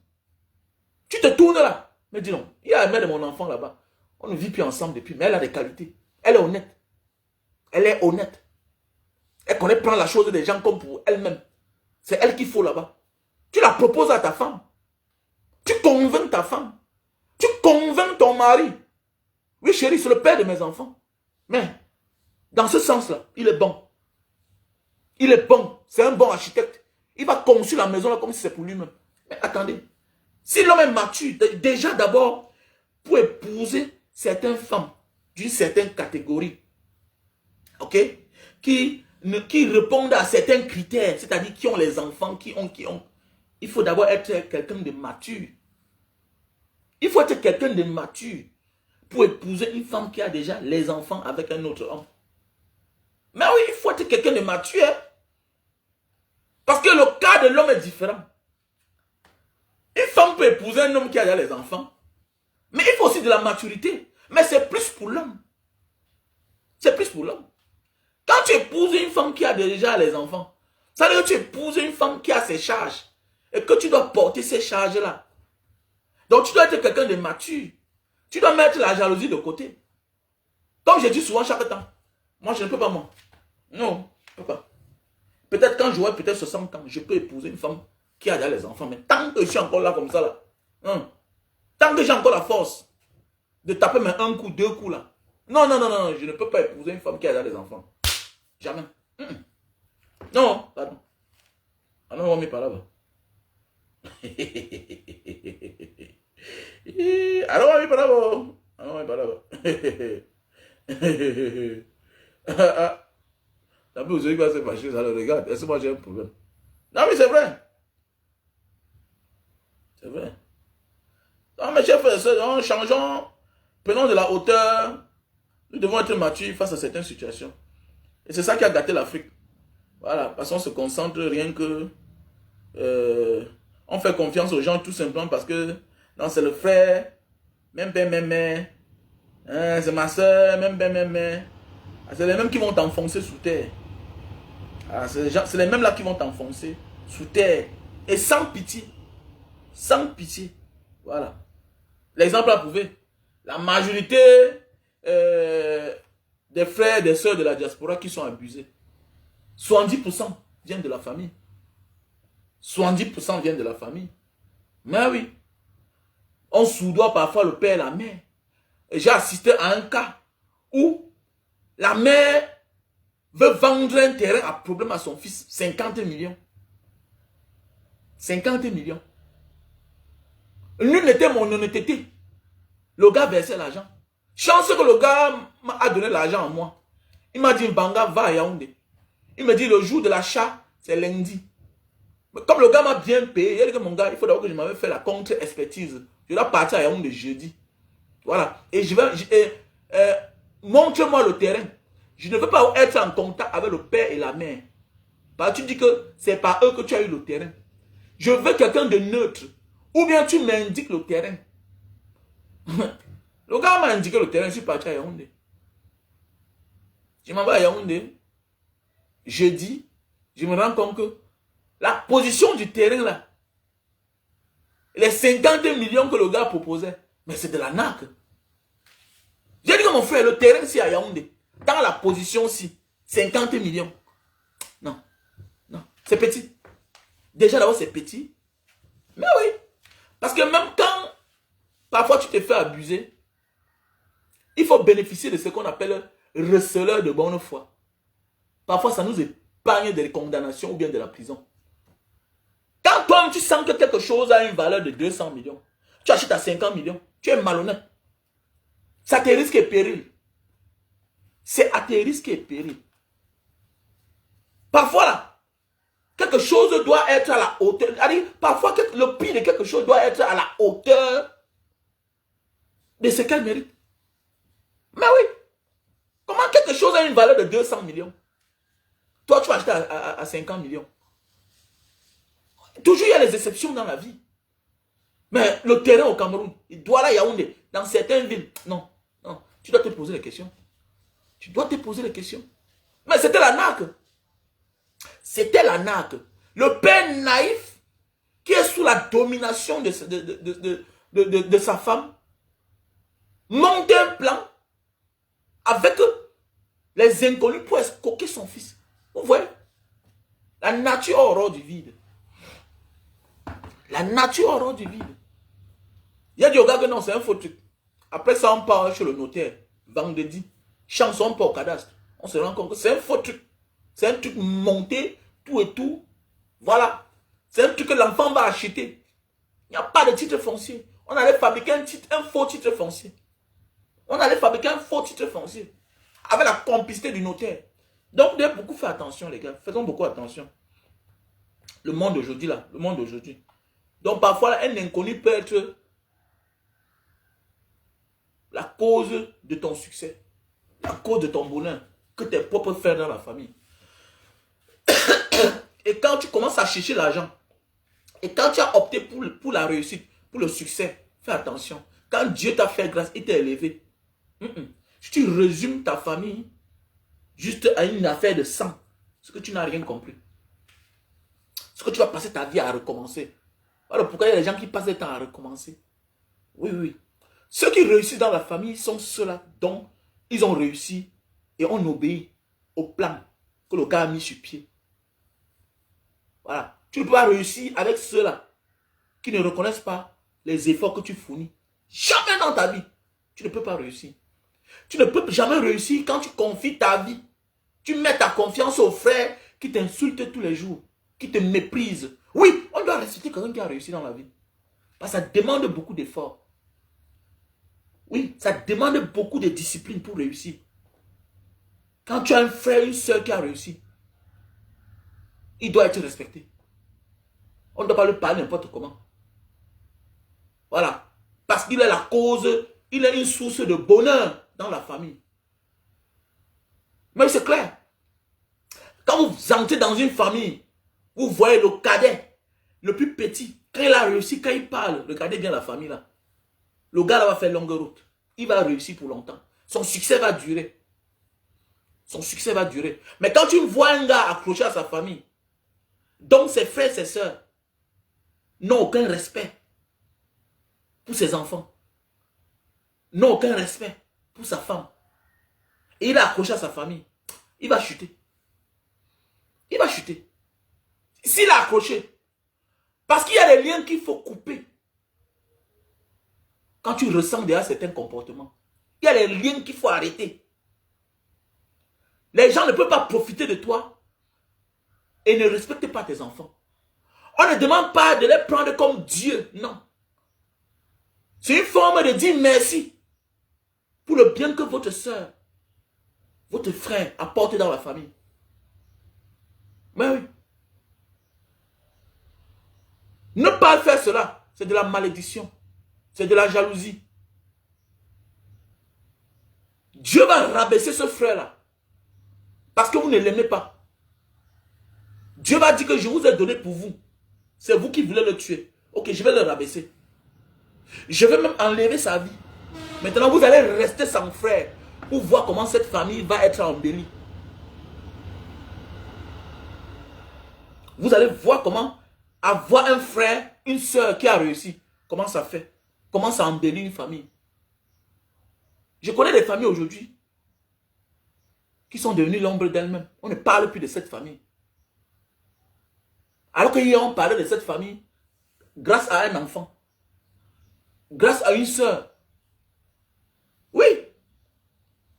Tu te tournes là. Mais dis non, il y a la mère de mon enfant là-bas. On ne vit plus ensemble depuis, mais elle a des qualités. Elle est honnête. Elle est honnête. Elle connaît prendre la chose des gens comme pour elle-même. C'est elle qu'il faut là-bas. Tu la proposes à ta femme. Tu convaincs ta femme. Tu convaincs ton mari. Oui chérie, c'est le père de mes enfants. Mais, dans ce sens-là, il est bon. Il est bon. C'est un bon architecte. Il va construire la maison là comme si c'est pour lui-même. Mais attendez. Si l'homme est mature, déjà d'abord, pour épouser certaines femmes d'une certaine catégorie, ok, qui répondent à certains critères, c'est-à-dire qui ont les enfants, qui ont, il faut d'abord être quelqu'un de mature. Il faut être quelqu'un de mature pour épouser une femme qui a déjà les enfants avec un autre homme. Mais oui, il faut être quelqu'un de mature. Parce que le cas de l'homme est différent. Une femme peut épouser un homme qui a déjà les enfants. Mais il faut aussi de la maturité. Mais c'est plus pour l'homme. C'est plus pour l'homme. Quand tu épouses une femme qui a déjà les enfants, ça veut dire que tu épouses une femme qui a ses charges. Et que tu dois porter ces charges-là. Donc tu dois être quelqu'un de mature. Tu dois mettre la jalousie de côté. Comme je dis souvent chaque temps. Moi je ne peux pas moi. Non, je ne peux pas. Peut-être quand j'aurai peut-être 60 ans, je peux épouser une femme qui a déjà les enfants. Mais tant que je suis encore là comme ça, là, tant que j'ai encore la force de taper mes 1 coup, 2 coups là. Non, je ne peux pas épouser une femme qui a déjà les enfants. Jamais. Non, pardon. Ah non, on met par là-bas. Alors, on met par là-bas. Alors, on met par là-bas. La plus, vous savez quoi, c'est fâché, ça le regarde. Est-ce que moi j'ai un problème? Non, mais c'est vrai. C'est vrai. Non, mes chers frères et sœurs, changeons, prenons de la hauteur. Nous devons être matures face à certaines situations. Et c'est ça qui a gâté l'Afrique. Voilà, parce qu'on se concentre rien que... on fait confiance aux gens tout simplement parce que... Non, c'est le frère, même père, même mère. Hein, c'est ma soeur, même père, même mère. C'est les mêmes qui vont t'enfoncer sous terre. C'est les mêmes là qui vont t'enfoncer sous terre. Et sans pitié. Sans pitié. Voilà. L'exemple à prouver. La majorité des frères et des sœurs de la diaspora qui sont abusés. 70% viennent de la famille. 70% viennent de la famille. Mais oui. On soudoie parfois le père et la mère. J'ai assisté à un cas où la mère veut vendre un terrain à problème à son fils, 50 millions. 50 millions. Nul n'était mon honnêteté. Le gars versait l'argent. Chance que le gars a donné l'argent à moi. Il m'a dit, Banga, va à Yaoundé. Il me dit, le jour de l'achat, c'est lundi. Mais comme le gars m'a bien payé, il a dit que mon gars, il faut d'abord que je m'avais fait la contre-expertise. Je dois partir à Yaoundé jeudi. Voilà. Et je vais... montre-moi le terrain. Je ne veux pas être en contact avec le père et la mère. Parce que tu dis que c'est par eux que tu as eu le terrain. Je veux quelqu'un de neutre. Ou bien tu m'indiques le terrain. Le gars m'a indiqué le terrain, je suis parti à Yaoundé. Je m'en vais à Yaoundé. Jeudi, je me rends compte que la position du terrain là, les 50 millions que le gars proposait, mais c'est de la naque. J'ai dit que mon frère, le terrain c'est à Yaoundé. Dans la position-ci, 50 millions. Non, non, c'est petit. Déjà d'abord c'est petit. Mais oui, parce que même quand parfois tu te fais abuser, il faut bénéficier de ce qu'on appelle receleur de bonne foi. Parfois ça nous épargne des condamnations ou bien de la prison. Quand toi tu sens que quelque chose a une valeur de 200 millions, tu achètes à 50 millions, tu es malhonnête. C'est à tes risques et périls. C'est à tes risques et périls. Parfois là, quelque chose doit être à la hauteur. Parfois, le prix de quelque chose doit être à la hauteur de ce qu'elle mérite. Mais oui. Comment quelque chose a une valeur de 200 millions? Toi, tu vas acheter à 50 millions. Toujours, il y a les exceptions dans la vie. Mais le terrain au Cameroun, il doit là, Yaoundé, dans certaines villes. Non, non. Tu dois te poser les questions. Tu dois te poser les questions. Mais c'était la naque. C'était la naque. Le père naïf qui est sous la domination de sa femme monte un plan avec les inconnus pour escroquer son fils. Vous voyez? La nature horreur du vide. La nature horreur du vide. Il y a des gars que non, c'est un faux truc. Après ça, on part chez le notaire. Vendredi. Chanson, on part au cadastre. On se rend compte que c'est un faux truc. C'est un truc monté, tout et tout. Voilà. C'est un truc que l'enfant va acheter. Il n'y a pas de titre foncier. On allait fabriquer un faux titre foncier. On allait fabriquer un faux titre foncier. Avec la complicité du notaire. Donc, vous devez beaucoup faire attention, les gars. Faisons beaucoup attention. Le monde d'aujourd'hui, là. Le monde d'aujourd'hui. Donc, parfois, là, un inconnu peut être la cause de ton succès. La cause de ton bonheur. Que tes propres frères dans la famille. Et quand tu commences à chercher l'argent, et quand tu as opté pour la réussite, pour le succès, fais attention. Quand Dieu t'a fait grâce, il t'a élevé. Si tu résumes ta famille juste à une affaire de sang, c'est que tu n'as rien compris. C'est que tu vas passer ta vie à recommencer. Alors pourquoi il y a des gens qui passent le temps à recommencer? Oui, oui. Ceux qui réussissent dans la famille sont ceux-là dont ils ont réussi et ont obéi au plan que le gars a mis sur pied. Voilà. Tu ne peux pas réussir avec ceux-là qui ne reconnaissent pas les efforts que tu fournis. Jamais dans ta vie. Tu ne peux pas réussir. Tu ne peux jamais réussir quand tu confies ta vie. Tu mets ta confiance aux frères qui t'insultent tous les jours, qui te méprisent. Oui, on doit respecter quelqu'un qui a réussi dans la vie. Parce que ça demande beaucoup d'efforts. Oui, ça demande beaucoup de discipline pour réussir. Quand tu as un frère, une soeur qui a réussi, il doit être respecté. On ne doit pas le parler n'importe comment. Voilà. Parce qu'il est la cause, il est une source de bonheur dans la famille. Mais c'est clair. Quand vous entrez dans une famille, vous voyez le cadet, le plus petit, quand il a réussi, quand il parle, le cadet vient de la famille là. Le gars là va faire longue route. Il va réussir pour longtemps. Son succès va durer. Son succès va durer. Mais quand tu vois un gars accroché à sa famille, donc ses frères, ses soeurs n'ont aucun respect pour ses enfants, n'ont aucun respect pour sa femme, et il est accroché à sa famille, il va chuter. Il va chuter. S'il est accroché, parce qu'il y a des liens qu'il faut couper. Quand tu ressens déjà certains comportements, il y a des liens qu'il faut arrêter. Les gens ne peuvent pas profiter de toi et ne respectent pas tes enfants. On ne demande pas de les prendre comme Dieu, non. C'est une forme de dire merci pour le bien que votre soeur, votre frère apporte dans la famille. Mais oui. Ne pas faire cela, c'est de la malédiction. C'est de la jalousie. Dieu va rabaisser ce frère-là. Parce que vous ne l'aimez pas. Dieu va dire que je vous ai donné pour vous. C'est vous qui voulez le tuer. Ok, je vais le rabaisser. Je vais même enlever sa vie. Maintenant, vous allez rester sans frère pour voir comment cette famille va être embellie. Vous allez voir comment avoir un frère, une soeur qui a réussi. Comment ça fait? Comment ça embellit une famille? Je connais des familles aujourd'hui qui sont devenues l'ombre d'elles-mêmes. On ne parle plus de cette famille. Alors qu'hier, on parlait de cette famille grâce à un enfant. Grâce à une soeur. Oui.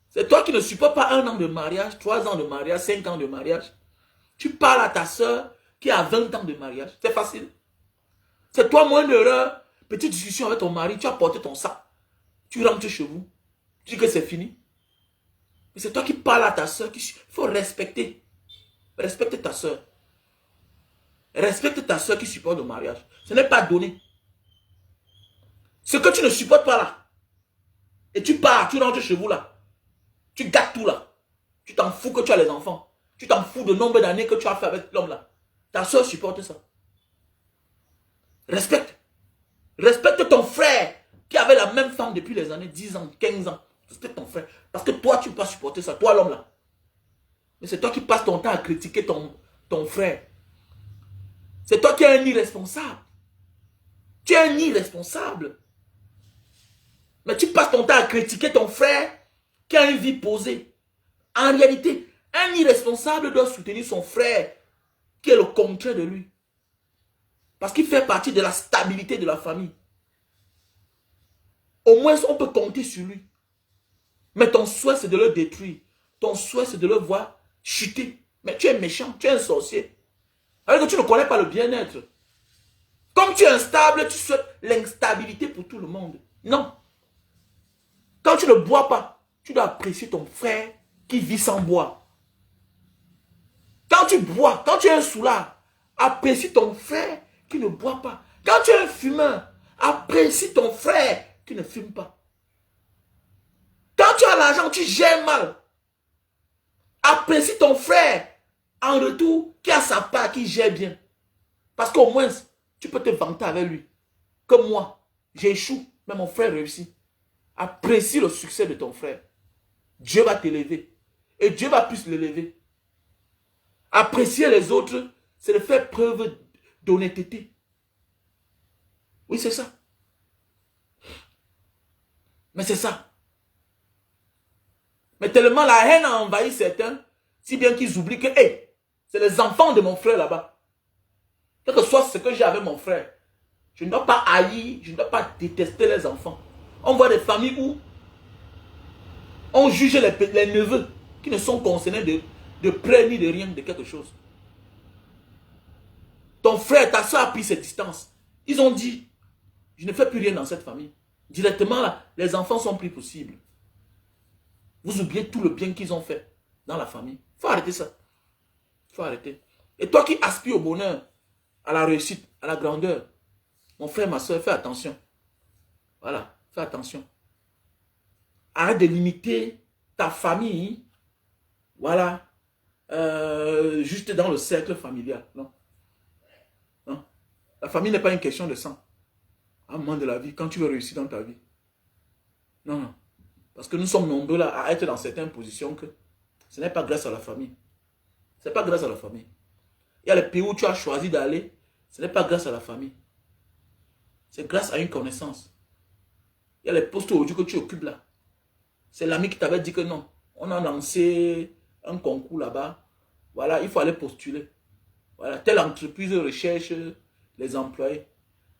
C'est toi qui ne supportes pas 1 an de mariage, 3 ans de mariage, 5 ans de mariage. Tu parles à ta soeur qui a 20 ans de mariage. C'est facile. C'est toi, moins d'heure, petite discussion avec ton mari, tu as porté ton sac. Tu rentres chez vous. Tu dis que c'est fini. Mais c'est toi qui parles à ta soeur. Il faut respecter. Respecte ta soeur. Respecte ta soeur qui supporte le mariage. Ce n'est pas donné. Ce que tu ne supportes pas là. Et tu pars, tu rentres chez vous là. Tu gâtes tout là. Tu t'en fous que tu as les enfants. Tu t'en fous de nombre d'années que tu as fait avec l'homme là. Ta soeur supporte ça. Respecte. Respecte ton frère qui avait la même femme depuis les années 10 ans, 15 ans. Respecte ton frère. Parce que toi, tu ne peux pas supporter ça. Toi, l'homme là. Mais c'est toi qui passes ton temps à critiquer ton frère. C'est toi qui es un irresponsable. Tu es un irresponsable. Mais tu passes ton temps à critiquer ton frère qui a une vie posée. En réalité, un irresponsable doit soutenir son frère qui est le contraire de lui. Parce qu'il fait partie de la stabilité de la famille. Au moins, on peut compter sur lui. Mais ton souhait, c'est de le détruire. Ton souhait, c'est de le voir chuter. Mais tu es méchant, tu es un sorcier. Alors que tu ne connais pas le bien-être. Comme tu es instable, tu souhaites l'instabilité pour tout le monde. Non. Quand tu ne bois pas, tu dois apprécier ton frère qui vit sans boire. Quand tu bois, quand tu es un soulard, apprécie ton frère qui ne boit pas. Quand tu es un fumeur, apprécie ton frère qui ne fume pas. Quand tu as l'argent, tu gères mal. Apprécie ton frère en retour qui a sa part, qui gère bien. Parce qu'au moins, tu peux te vanter avec lui. Comme moi, j'échoue, mais mon frère réussit. Apprécie le succès de ton frère. Dieu va t'élever. Et Dieu va plus l'élever. Apprécier les autres, c'est de faire preuve d'honnêteté. Oui, c'est ça. Mais c'est ça. Mais tellement la haine a envahi certains, si bien qu'ils oublient que, hey, c'est les enfants de mon frère là-bas. Quel que soit ce que j'ai avec mon frère, je ne dois pas haïr, je ne dois pas détester les enfants. On voit des familles où on juge les neveux qui ne sont concernés de près ni de rien, de quelque chose. Ton frère, ta soeur a pris ses distances. Ils ont dit, je ne fais plus rien dans cette famille. Directement là, les enfants sont plus possibles. Vous oubliez tout le bien qu'ils ont fait dans la famille. Il faut arrêter ça. Il faut arrêter. Et toi qui aspires au bonheur, à la réussite, à la grandeur, mon frère, ma soeur, fais attention. Voilà, fais attention. Arrête de limiter ta famille, voilà, juste dans le cercle familial. Non. Non. La famille n'est pas une question de sang. À un moment de la vie, quand tu veux réussir dans ta vie. Non, non. Parce que nous sommes nombreux là à être dans certaines positions que ce n'est pas grâce à la famille. Ce n'est pas grâce à la famille. Il y a les pays où tu as choisi d'aller, ce n'est pas grâce à la famille. C'est grâce à une connaissance. Il y a les postes aujourd'hui que tu occupes là. C'est l'ami qui t'avait dit que non. On a lancé un concours là-bas. Voilà, il faut aller postuler. Voilà, telle entreprise recherche les employés.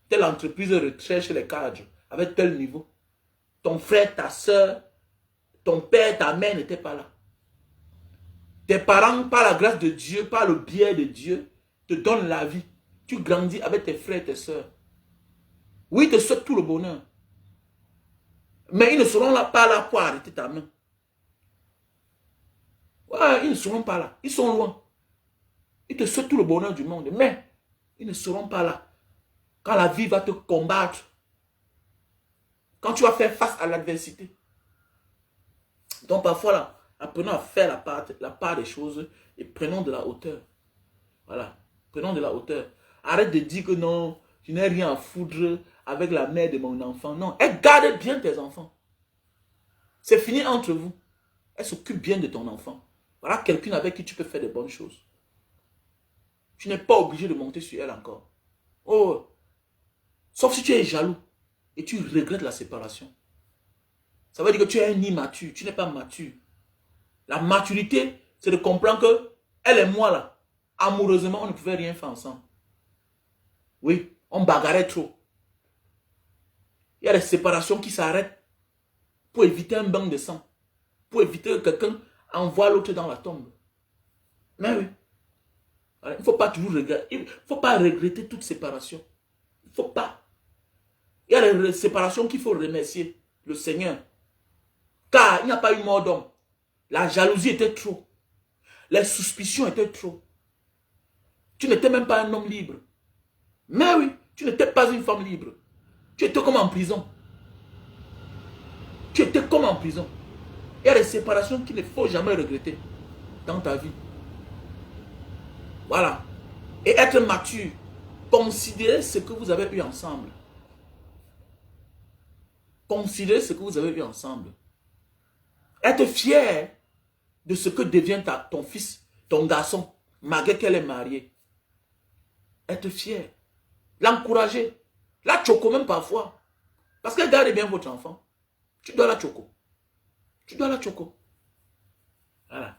Telle entreprise recherche les cadres avec tel niveau. Ton frère, ta soeur, ton père, ta mère n'étaient pas là. Tes parents, par la grâce de Dieu, par le biais de Dieu, te donnent la vie. Tu grandis avec tes frères et tes sœurs. Oui, ils te souhaitent tout le bonheur. Mais ils ne seront là, pas là pour arrêter ta main. Ouais, ils ne seront pas là. Ils sont loin. Ils te souhaitent tout le bonheur du monde. Mais ils ne seront pas là. Quand la vie va te combattre. Quand tu vas faire face à l'adversité. Donc parfois, là, apprenons à faire la part des choses et prenons de la hauteur. Voilà. Prenons de la hauteur. Arrête de dire que non, je n'ai rien à foutre avec la mère de mon enfant. Non, elle garde bien tes enfants. C'est fini entre vous. Elle s'occupe bien de ton enfant. Voilà quelqu'un avec qui tu peux faire de bonnes choses. Tu n'es pas obligé de monter sur elle encore. Oh, sauf si tu es jaloux et tu regrettes la séparation. Ça veut dire que tu es un immature, tu n'es pas mature. La maturité, c'est de comprendre que elle et moi là, amoureusement, on ne pouvait rien faire ensemble. Oui, on bagarrait trop. Il y a des séparations qui s'arrêtent pour éviter un bain de sang. Pour éviter que quelqu'un envoie l'autre dans la tombe. Mais oui. Il ne faut pas toujours regretter. Il ne faut pas regretter toute séparation. Il ne faut pas. Il y a des séparations qu'il faut remercier le Seigneur. Car il n'y a pas eu mort d'homme. La jalousie était trop. Les suspicions étaient trop. Tu n'étais même pas un homme libre. Mais oui, tu n'étais pas une femme libre. Tu étais comme en prison. Tu étais comme en prison. Il y a des séparations qu'il ne faut jamais regretter dans ta vie. Voilà. Et être mature. Considérez ce que vous avez eu ensemble. Considérez ce que vous avez eu ensemble. Être fier de ce que devient ton fils, ton garçon, malgré qu'elle est mariée. Être fier. L'encourager. La choco même parfois. Parce qu'elle garde bien votre enfant. Tu dois la choco. Tu dois la choco. Voilà.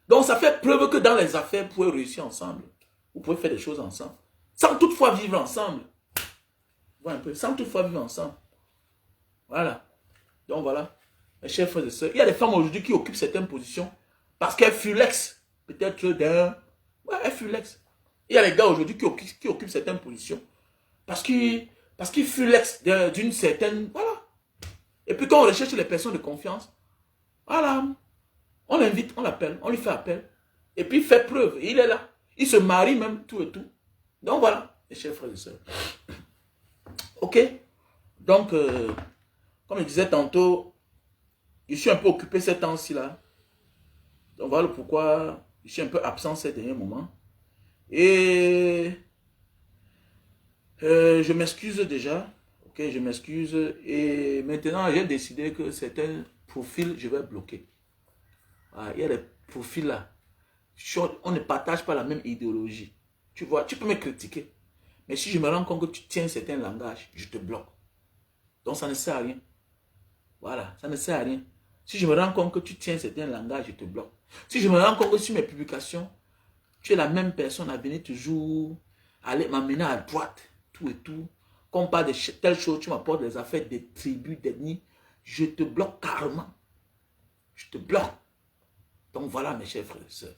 Donc ça fait preuve que dans les affaires, vous pouvez réussir ensemble. Vous pouvez faire des choses ensemble. Sans toutefois vivre ensemble. Voilà un peu. Sans toutefois vivre ensemble. Voilà. Donc voilà. Mes chers frères et sœurs. Il y a des femmes aujourd'hui qui occupent certaines positions parce qu'elles furent peut-être d'un... Ouais, elles furent l'ex. Il y a des gars aujourd'hui qui occupent certaines positions parce qu'ils furent l'ex d'une certaine... Voilà. Et puis quand on recherche les personnes de confiance, voilà. On l'invite, on l'appelle, on lui fait appel. Et puis il fait preuve. Et il est là. Il se marie même, tout et tout. Donc voilà, mes chers frères et sœurs. Ok. Donc, comme je disais tantôt, je suis un peu occupé ces temps-ci là. Donc voilà pourquoi je suis un peu absent ces derniers moments. Et je m'excuse déjà. Ok, je m'excuse. Et maintenant, j'ai décidé que certains profils, je vais bloquer. Ah, il y a des profils là. On ne partage pas la même idéologie. Tu vois, tu peux me critiquer. Mais si je me rends compte que tu tiens certains langages, je te bloque. Donc ça ne sert à rien. Voilà, ça ne sert à rien. Si je me rends compte que tu tiens certains langages, je te bloque. Si je me rends compte que sur mes publications, tu es la même personne à venir toujours, aller m'amener à droite, tout et tout. Quand on parle de telle chose, tu m'apportes des affaires des tribus, d'ethnies, je te bloque carrément. Je te bloque. Donc voilà mes chers frères et sœurs.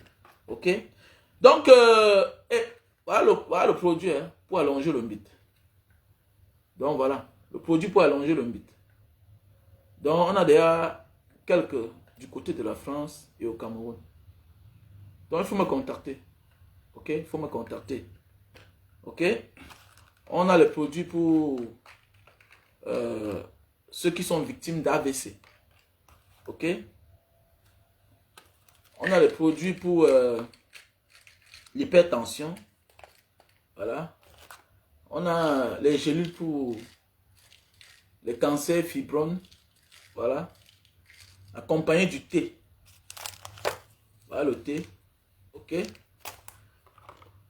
Ok? Donc, voilà le produit hein, pour allonger le mythe. Donc voilà, le produit pour allonger le mythe. Donc on a déjà quelques du côté de la France et au Cameroun. Donc il faut me contacter. Ok? Il faut me contacter. Ok? On a le produit pour ceux qui sont victimes d'AVC. Ok? On a les produits pour l'hypertension. Voilà. On a les gélules pour les cancers, fibromes. Voilà. Accompagné du thé. Voilà le thé. Ok.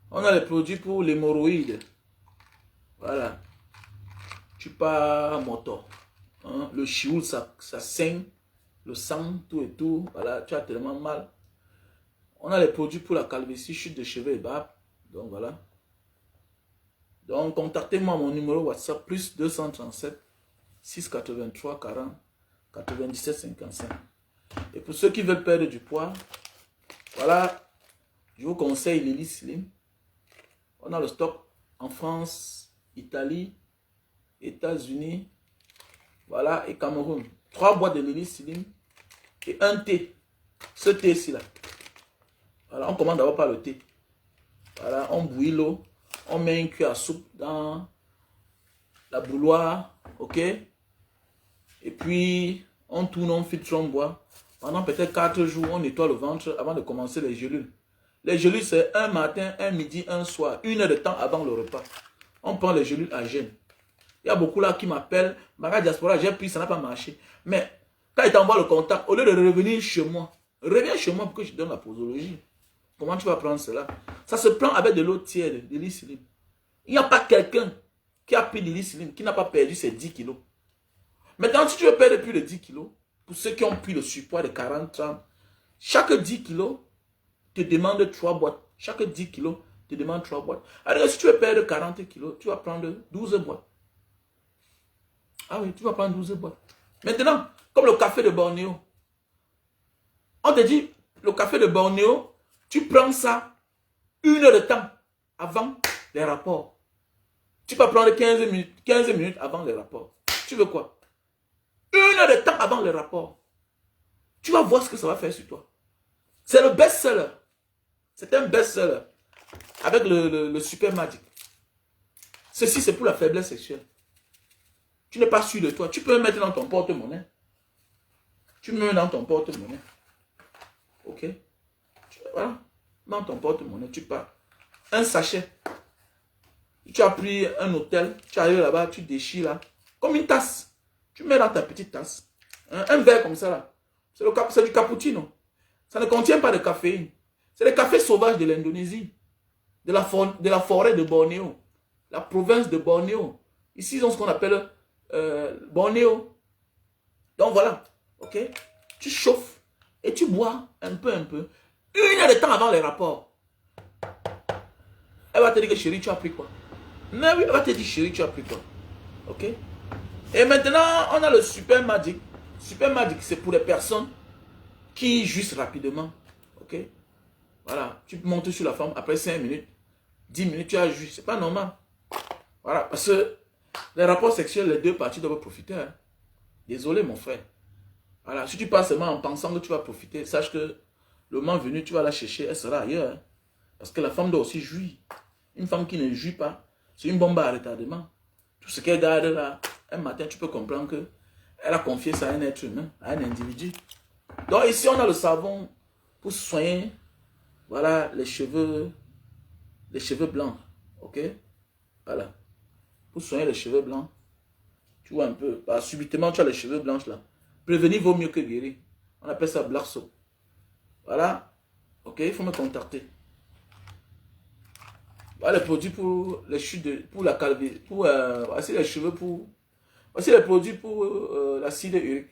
On a les produits pour l'hémorroïde. Voilà. Tu pars moto. Hein? Le chioul, ça saigne. Le sang, tout et tout. Voilà. Tu as tellement mal. On a les produits pour la calvitie, chute de cheveux et barbe. Donc voilà. Donc contactez-moi mon numéro WhatsApp plus 237 683 40 97 55. Et pour ceux qui veulent perdre du poids, Voilà, je vous conseille l'Elite Slim. On a le stock en France, Italie, États-Unis, voilà, et Cameroun. 3 boîtes de l'Elite Slim et un thé. Ce thé-ci là. Voilà, on commande d'abord par le thé. Voilà, on bouillit l'eau. On met une cuillère à soupe dans la bouilloire. Ok? Et puis, on tourne, on filtre, on boit. Pendant peut-être 4 jours, on nettoie le ventre avant de commencer les gélules. Les gélules, c'est un matin, un midi, un soir. 1 heure de temps avant le repas. On prend les gélules à jeûne. Il y a beaucoup là qui m'appellent. Maga Diaspora, j'ai pris, ça n'a pas marché. Mais quand il t'envoie le contact, au lieu de revenir chez moi, reviens chez moi pour que je te donne la posologie. Comment tu vas prendre cela? Ça se prend avec de l'eau tiède, de l'Islim. Il n'y a pas quelqu'un qui a pris de l'Islim qui n'a pas perdu ses 10 kilos. Maintenant, si tu veux perdre plus de 10 kilos, pour ceux qui ont pris le surpoids de 40, 30, chaque 10 kilos te demande 3 boîtes. Chaque 10 kilos te demande 3 boîtes. Alors, si tu veux perdre 40 kilos, tu vas prendre 12 boîtes. Ah oui, tu vas prendre 12 boîtes. Maintenant, comme le café de Bornéo, on te dit, le café de Bornéo, tu prends ça 1 heure de temps avant les rapports. Tu peux prendre 15 minutes avant les rapports. Tu veux quoi? 1 heure de temps avant les rapports. Tu vas voir ce que ça va faire sur toi. C'est le best-seller. C'est un best-seller. Avec le Super Magic. Ceci, c'est pour la faiblesse sexuelle. Tu n'es pas sûr de toi. Tu peux le mettre dans ton porte-monnaie. Tu me mets dans ton porte-monnaie. Ok? Voilà. Dans ton porte-monnaie, tu pars. Un sachet. Tu as pris un hôtel. Tu arrives là-bas, tu déchires là. Comme une tasse. Tu mets dans ta petite tasse. Un verre comme ça là. C'est du cappuccino. Ça ne contient pas de caféine. C'est le café sauvage de l'Indonésie. De la forêt de Bornéo. La province de Bornéo. Ici, ils ont ce qu'on appelle Bornéo. Donc voilà. Ok? Tu chauffes et tu bois un peu. 1 heure de temps avant les rapports. Elle va te dire que chérie, tu as pris quoi? Mais oui, elle va te dire chérie, tu as pris quoi? Ok? Et maintenant, on a le Super Magic. Super Magic, c'est pour les personnes qui jouissent rapidement. Ok? Voilà. Tu montes sur la femme après 5 minutes, 10 minutes, tu as joui. C'est pas normal. Voilà. Parce que les rapports sexuels, les deux parties doivent profiter. Hein. Désolé, mon frère. Voilà. Si tu passes seulement en pensant que tu vas profiter, sache que le moment venu, tu vas la chercher, elle sera ailleurs. Hein. Parce que la femme doit aussi jouir. Une femme qui ne jouit pas, c'est une bombe à retardement. Tout ce qu'elle garde là, un matin, tu peux comprendre que elle a confié ça à un être humain, à un individu. Donc ici, on a le savon pour soigner, voilà, les cheveux blancs. Ok? Voilà. Pour soigner les cheveux blancs. Tu vois un peu. Bah, subitement, tu as les cheveux blancs là. Prévenir vaut mieux que guérir. On appelle ça black soap. Voilà. Ok, il faut me contacter. Voilà les produits pour les chutes, pour la calvitie, pour voici les cheveux pour. Voici les produits pour l'acide urique.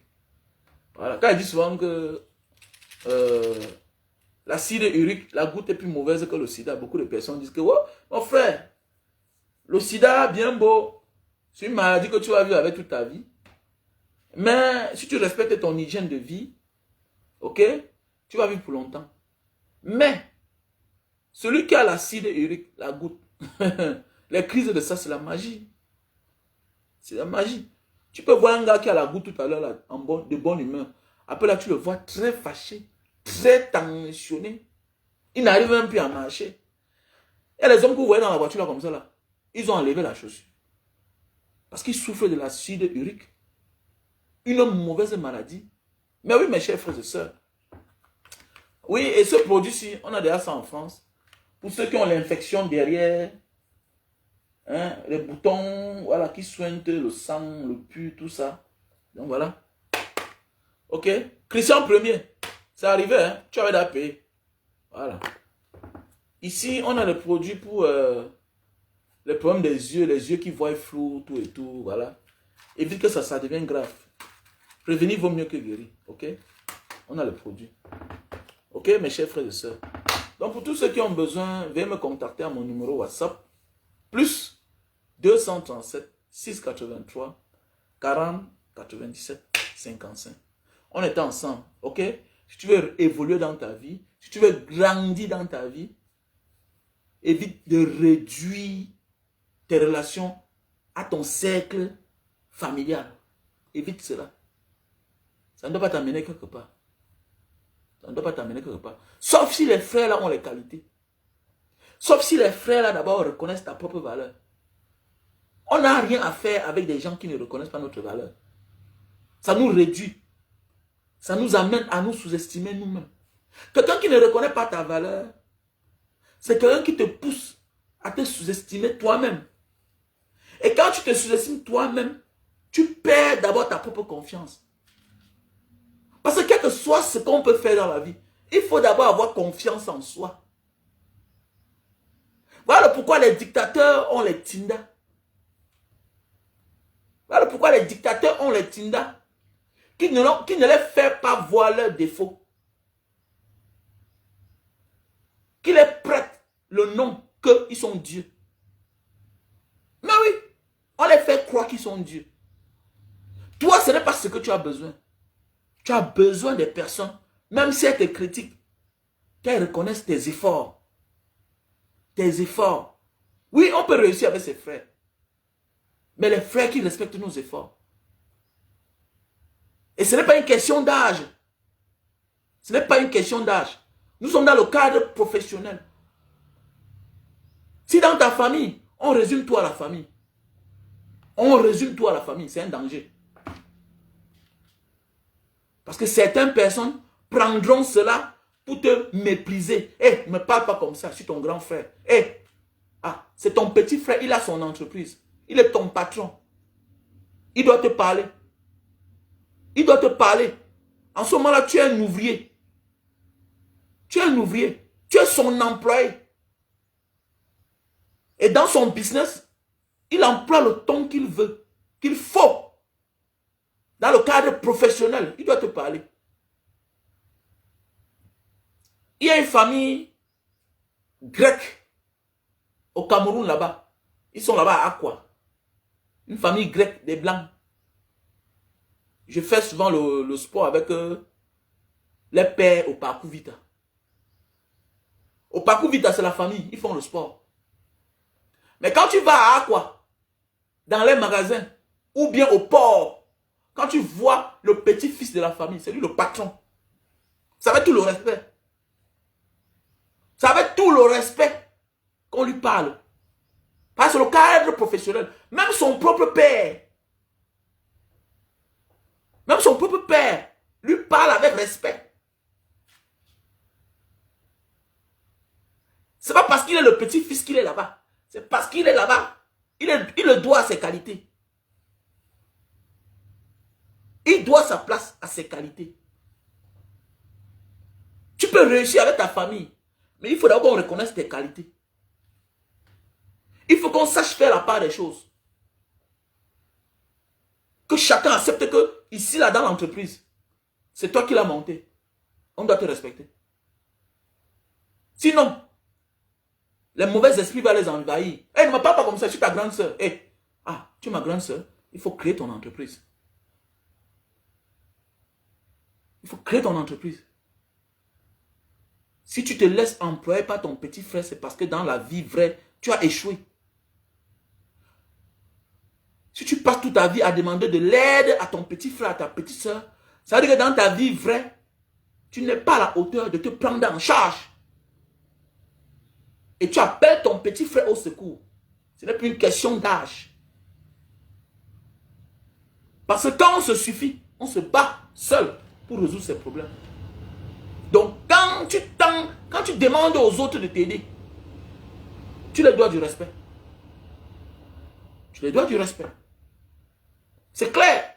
Voilà. Quand il dit souvent que l'acide urique, la goutte est plus mauvaise que le sida, beaucoup de personnes disent que, oh, mon frère, le sida, bien beau, c'est une maladie que tu vas vivre avec toute ta vie. Mais si tu respectes ton hygiène de vie, ok, tu vas vivre pour longtemps. Mais, celui qui a l'acide urique, la goutte, les crises de ça, c'est la magie. C'est la magie. Tu peux voir un gars qui a la goutte tout à l'heure, de bonne humeur. Après là, tu le vois très fâché, très tensionné. Il n'arrive même plus à marcher. Et les hommes que vous voyez dans la voiture là comme ça, là, ils ont enlevé la chaussure. Parce qu'ils souffrent de l'acide urique. Une mauvaise maladie. Mais oui, mes chers frères et sœurs. Oui, et ce produit-ci, on a déjà ça en France. Pour ceux qui ont l'infection derrière, hein, les boutons, voilà, qui soignent le sang, le pus, tout ça. Donc voilà. Ok. Christian Ier, ça arrivait, hein, tu avais déjà payé. Voilà. Ici, on a le produit pour les problèmes des yeux, les yeux qui voient flou, tout et tout, voilà. Évite que ça devienne grave. Prévenir vaut mieux que guérir, ok? On a le produit. Ok, mes chers frères et sœurs. Donc, pour tous ceux qui ont besoin, veuillez me contacter à mon numéro WhatsApp. Plus 237 683 40 97 55. On est ensemble, ok? si tu veux évoluer dans ta vie, si tu veux grandir dans ta vie, évite de réduire tes relations à ton cercle familial. Évite cela. Ça ne doit pas t'amener quelque part. Ça ne doit pas t'amener quelque part. Sauf si les frères là ont les qualités. Sauf si les frères là d'abord reconnaissent ta propre valeur. On n'a rien à faire avec des gens qui ne reconnaissent pas notre valeur. Ça nous réduit. Ça nous amène à nous sous-estimer nous-mêmes. Quelqu'un qui ne reconnaît pas ta valeur, c'est quelqu'un qui te pousse à te sous-estimer toi-même. Et quand tu te sous-estimes toi-même, tu perds d'abord ta propre confiance. Parce que quel que soit ce qu'on peut faire dans la vie, il faut d'abord avoir confiance en soi. Voilà pourquoi les dictateurs ont les tindas. Voilà pourquoi les dictateurs ont les tindas. Qui ne les fait pas voir leurs défauts. Qui les prêtent le nom qu'ils sont Dieu. Mais oui, on les fait croire qu'ils sont Dieu. Toi, ce n'est pas ce que tu as besoin. Tu as besoin des personnes, même si elles te critiquent, qu'elles reconnaissent tes efforts. Tes efforts. Oui, on peut réussir avec ses frères. Mais les frères qui respectent nos efforts. Et ce n'est pas une question d'âge. Ce n'est pas une question d'âge. Nous sommes dans le cadre professionnel. Si dans ta famille, on résume tout à la famille. On résume tout à la famille, c'est un danger. Parce que certaines personnes prendront cela pour te mépriser. Eh, ne me parle pas comme ça, je suis ton grand frère. Eh, c'est ton petit frère, il a son entreprise. Il est ton patron. Il doit te parler. Il doit te parler. En ce moment-là, tu es un ouvrier. Tu es un ouvrier. Tu es son employé. Et dans son business, il emploie le ton qu'il veut, qu'il faut. Dans le cadre professionnel, il doit te parler. Il y a une famille grecque au Cameroun là-bas. Ils sont là-bas à quoi? Une famille grecque, des blancs. Je fais souvent le sport avec les pères au parcours Vita. Au parcours Vita, c'est la famille, ils font le sport. Mais quand tu vas à Aqua, dans les magasins, ou bien au port, quand tu vois le petit-fils de la famille, c'est lui le patron. Ça avait tout le respect. Ça avait tout le respect qu'on lui parle. Parce que le cadre professionnel, même son propre père, lui parle avec respect. C'est pas parce qu'il est le petit-fils qu'il est là-bas. C'est parce qu'il est là-bas. Il le doit à ses qualités. Il doit sa place à ses qualités. Tu peux réussir avec ta famille, mais il faut d'abord qu'on reconnaisse tes qualités. Il faut qu'on sache faire la part des choses. Que chacun accepte que, ici, là, dans l'entreprise, c'est toi qui l'as monté. On doit te respecter. Sinon, les mauvais esprits vont les envahir. Eh, ne me parle pas comme ça, je suis ta grande soeur. Eh, tu es ma grande soeur, il faut créer ton entreprise. Il faut créer ton entreprise. Si tu te laisses employer par ton petit frère, c'est parce que dans la vie vraie, tu as échoué. Si tu passes toute ta vie à demander de l'aide à ton petit frère, à ta petite soeur, ça veut dire que dans ta vie vraie, tu n'es pas à la hauteur de te prendre en charge. Et tu appelles ton petit frère au secours. Ce n'est plus une question d'âge. Parce que quand on se suffit, on se bat seul pour résoudre ses problèmes. Donc quand tu demandes aux autres de t'aider, tu leur dois du respect. Tu leur dois du respect. C'est clair.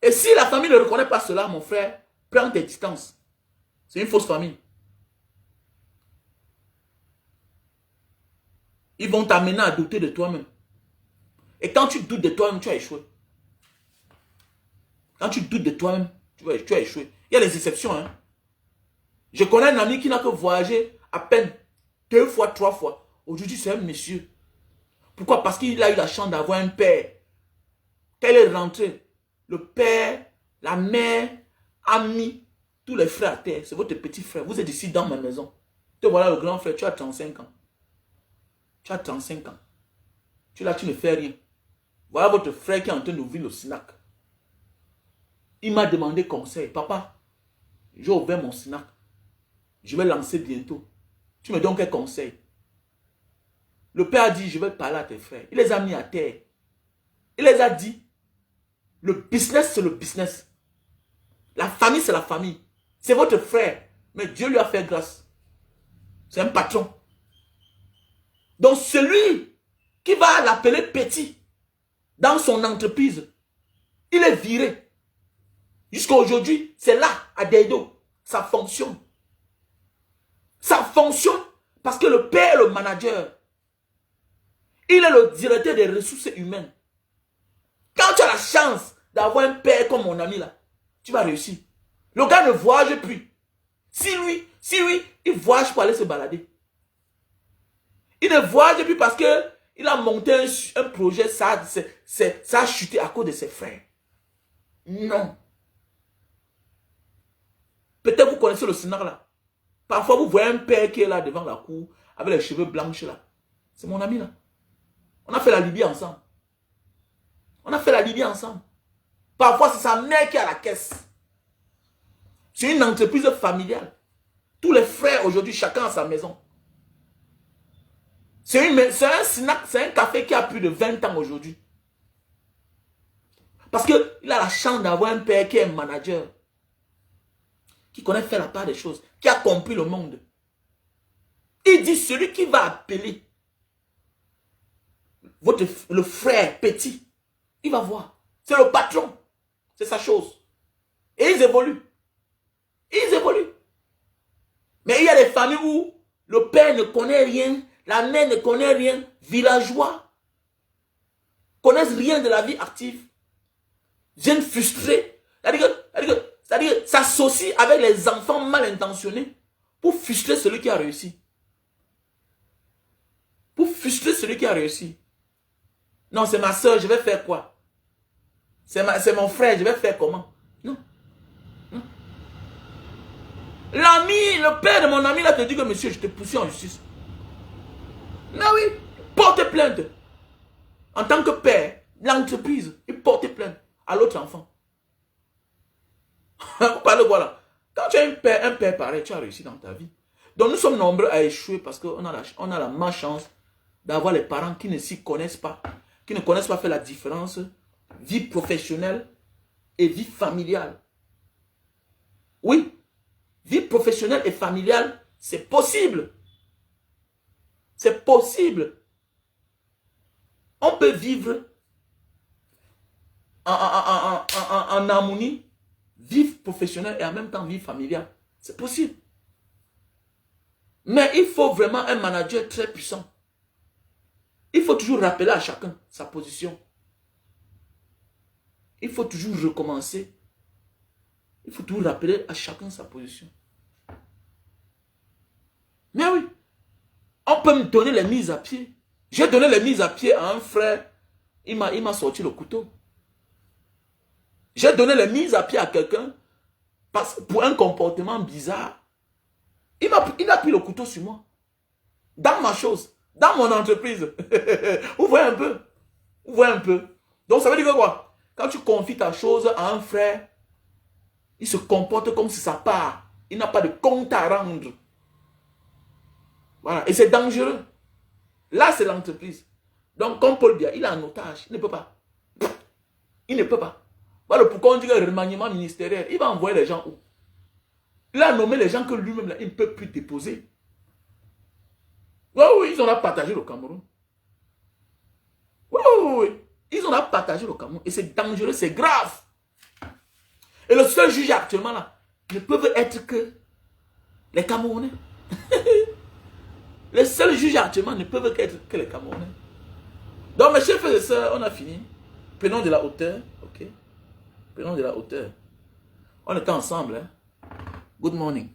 Et si la famille ne reconnaît pas cela, mon frère, prends tes distances. C'est une fausse famille. Ils vont t'amener à douter de toi-même. Et quand tu doutes de toi-même, tu as échoué. Quand tu doutes de toi-même, tu as échoué. Il y a des exceptions. Hein? Je connais un ami qui n'a que voyagé à peine 2 fois, 3 fois. Aujourd'hui, c'est un monsieur. Pourquoi? Parce qu'il a eu la chance d'avoir un père. Quand il est rentré, le père, la mère mis tous les frères à terre. C'est votre petit frère. Vous êtes ici dans ma maison. Te voilà le grand frère, tu as 35 ans. Tu as 35 ans. Tu es là, tu ne fais rien. Voilà votre frère qui est en train d'ouvrir le snack. Il m'a demandé conseil. Papa, j'ai ouvert mon snack. Je vais lancer bientôt. Tu me donnes quel conseil? Le père a dit, je vais parler à tes frères. Il les a mis à terre. Il les a dit, le business, c'est le business. La famille, c'est la famille. C'est votre frère. Mais Dieu lui a fait grâce. C'est un patron. Donc celui qui va l'appeler petit dans son entreprise, il est viré. Jusqu'à aujourd'hui, c'est là, à Deido. Ça fonctionne. Ça fonctionne parce que le père est le manager. Il est le directeur des ressources humaines. Quand tu as la chance d'avoir un père comme mon ami là, tu vas réussir. Le gars ne voyage plus. Si lui, il voyage pour aller se balader. Il ne voyage plus parce qu'il a monté un projet, ça a chuté à cause de ses frères. Non. Peut-être vous connaissez le scénario là. Parfois vous voyez un père qui est là devant la cour avec les cheveux blancs là. C'est mon ami là. On a fait la Libye ensemble. On a fait la Libye ensemble. Parfois c'est sa mère qui est à la caisse. C'est une entreprise familiale. Tous les frères aujourd'hui, chacun a sa maison. C'est un snack, c'est un café qui a plus de 20 ans aujourd'hui. Parce qu'il a la chance d'avoir un père qui est manager. Qui connaît faire la part des choses. Qui a compris le monde. Il dit, celui qui va appeler le frère petit, il va voir. C'est le patron. C'est sa chose. Et ils évoluent. Ils évoluent. Mais il y a des familles où le père ne connaît rien, la mère ne connaît rien, villageois, connaissent rien de la vie active, jeunes frustrés. C'est-à-dire s'associent avec les enfants mal intentionnés pour frustrer celui qui a réussi. Pour frustrer celui qui a réussi. Non, c'est ma soeur, je vais faire quoi? C'est mon frère, je vais faire comment? Non. Non. L'ami, le père de mon ami là te dit que monsieur, je te poursuis en justice. Mais oui, porte plainte. En tant que père, l'entreprise, il porte plainte à l'autre enfant. Vous parlez voilà. Quand tu as un père pareil, tu as réussi dans ta vie. Donc nous sommes nombreux à échouer parce qu'on a la malchance d'avoir les parents qui ne s'y connaissent pas, qui ne connaissent pas faire la différence, vie professionnelle et vie familiale. Oui, vie professionnelle et familiale, c'est possible. C'est possible. On peut vivre en harmonie, vivre professionnelle et en même temps vivre familiale. C'est possible. Mais il faut vraiment un manager très puissant. Il faut toujours rappeler à chacun sa position. Il faut toujours recommencer. Il faut toujours rappeler à chacun sa position. Mais oui, on peut me donner les mises à pied. J'ai donné les mises à pied à un frère. Il m'a sorti le couteau. J'ai donné les mises à pied à quelqu'un pour un comportement bizarre. Il a pris le couteau sur moi. Dans ma chose. Dans mon entreprise. Vous voyez un peu. Vous voyez un peu. Donc ça veut dire que quoi? Quand tu confies ta chose à un frère, il se comporte comme si ça part. Il n'a pas de compte à rendre. Voilà. Et c'est dangereux. Là, c'est l'entreprise. Donc, comme Paul Biya, il est en otage. Il ne peut pas. Il ne peut pas. Voilà pourquoi on dit que le remaniement ministériel, il va envoyer les gens où? Il a nommé les gens que lui-même, il ne peut plus déposer. Oui, oui, ils ont partagé le Cameroun. Oui, oui, oui. Ils ont partagé le Cameroun. Et c'est dangereux, c'est grave. Et le seul juge actuellement là, ne peuvent être que les Camerounais. Les seuls juges actuellement ne peuvent être que les Camerounais. Donc mes chers frères et sœurs, on a fini. Prenons de la hauteur. Ok. Prenons de la hauteur. On était ensemble. Hein? Good morning.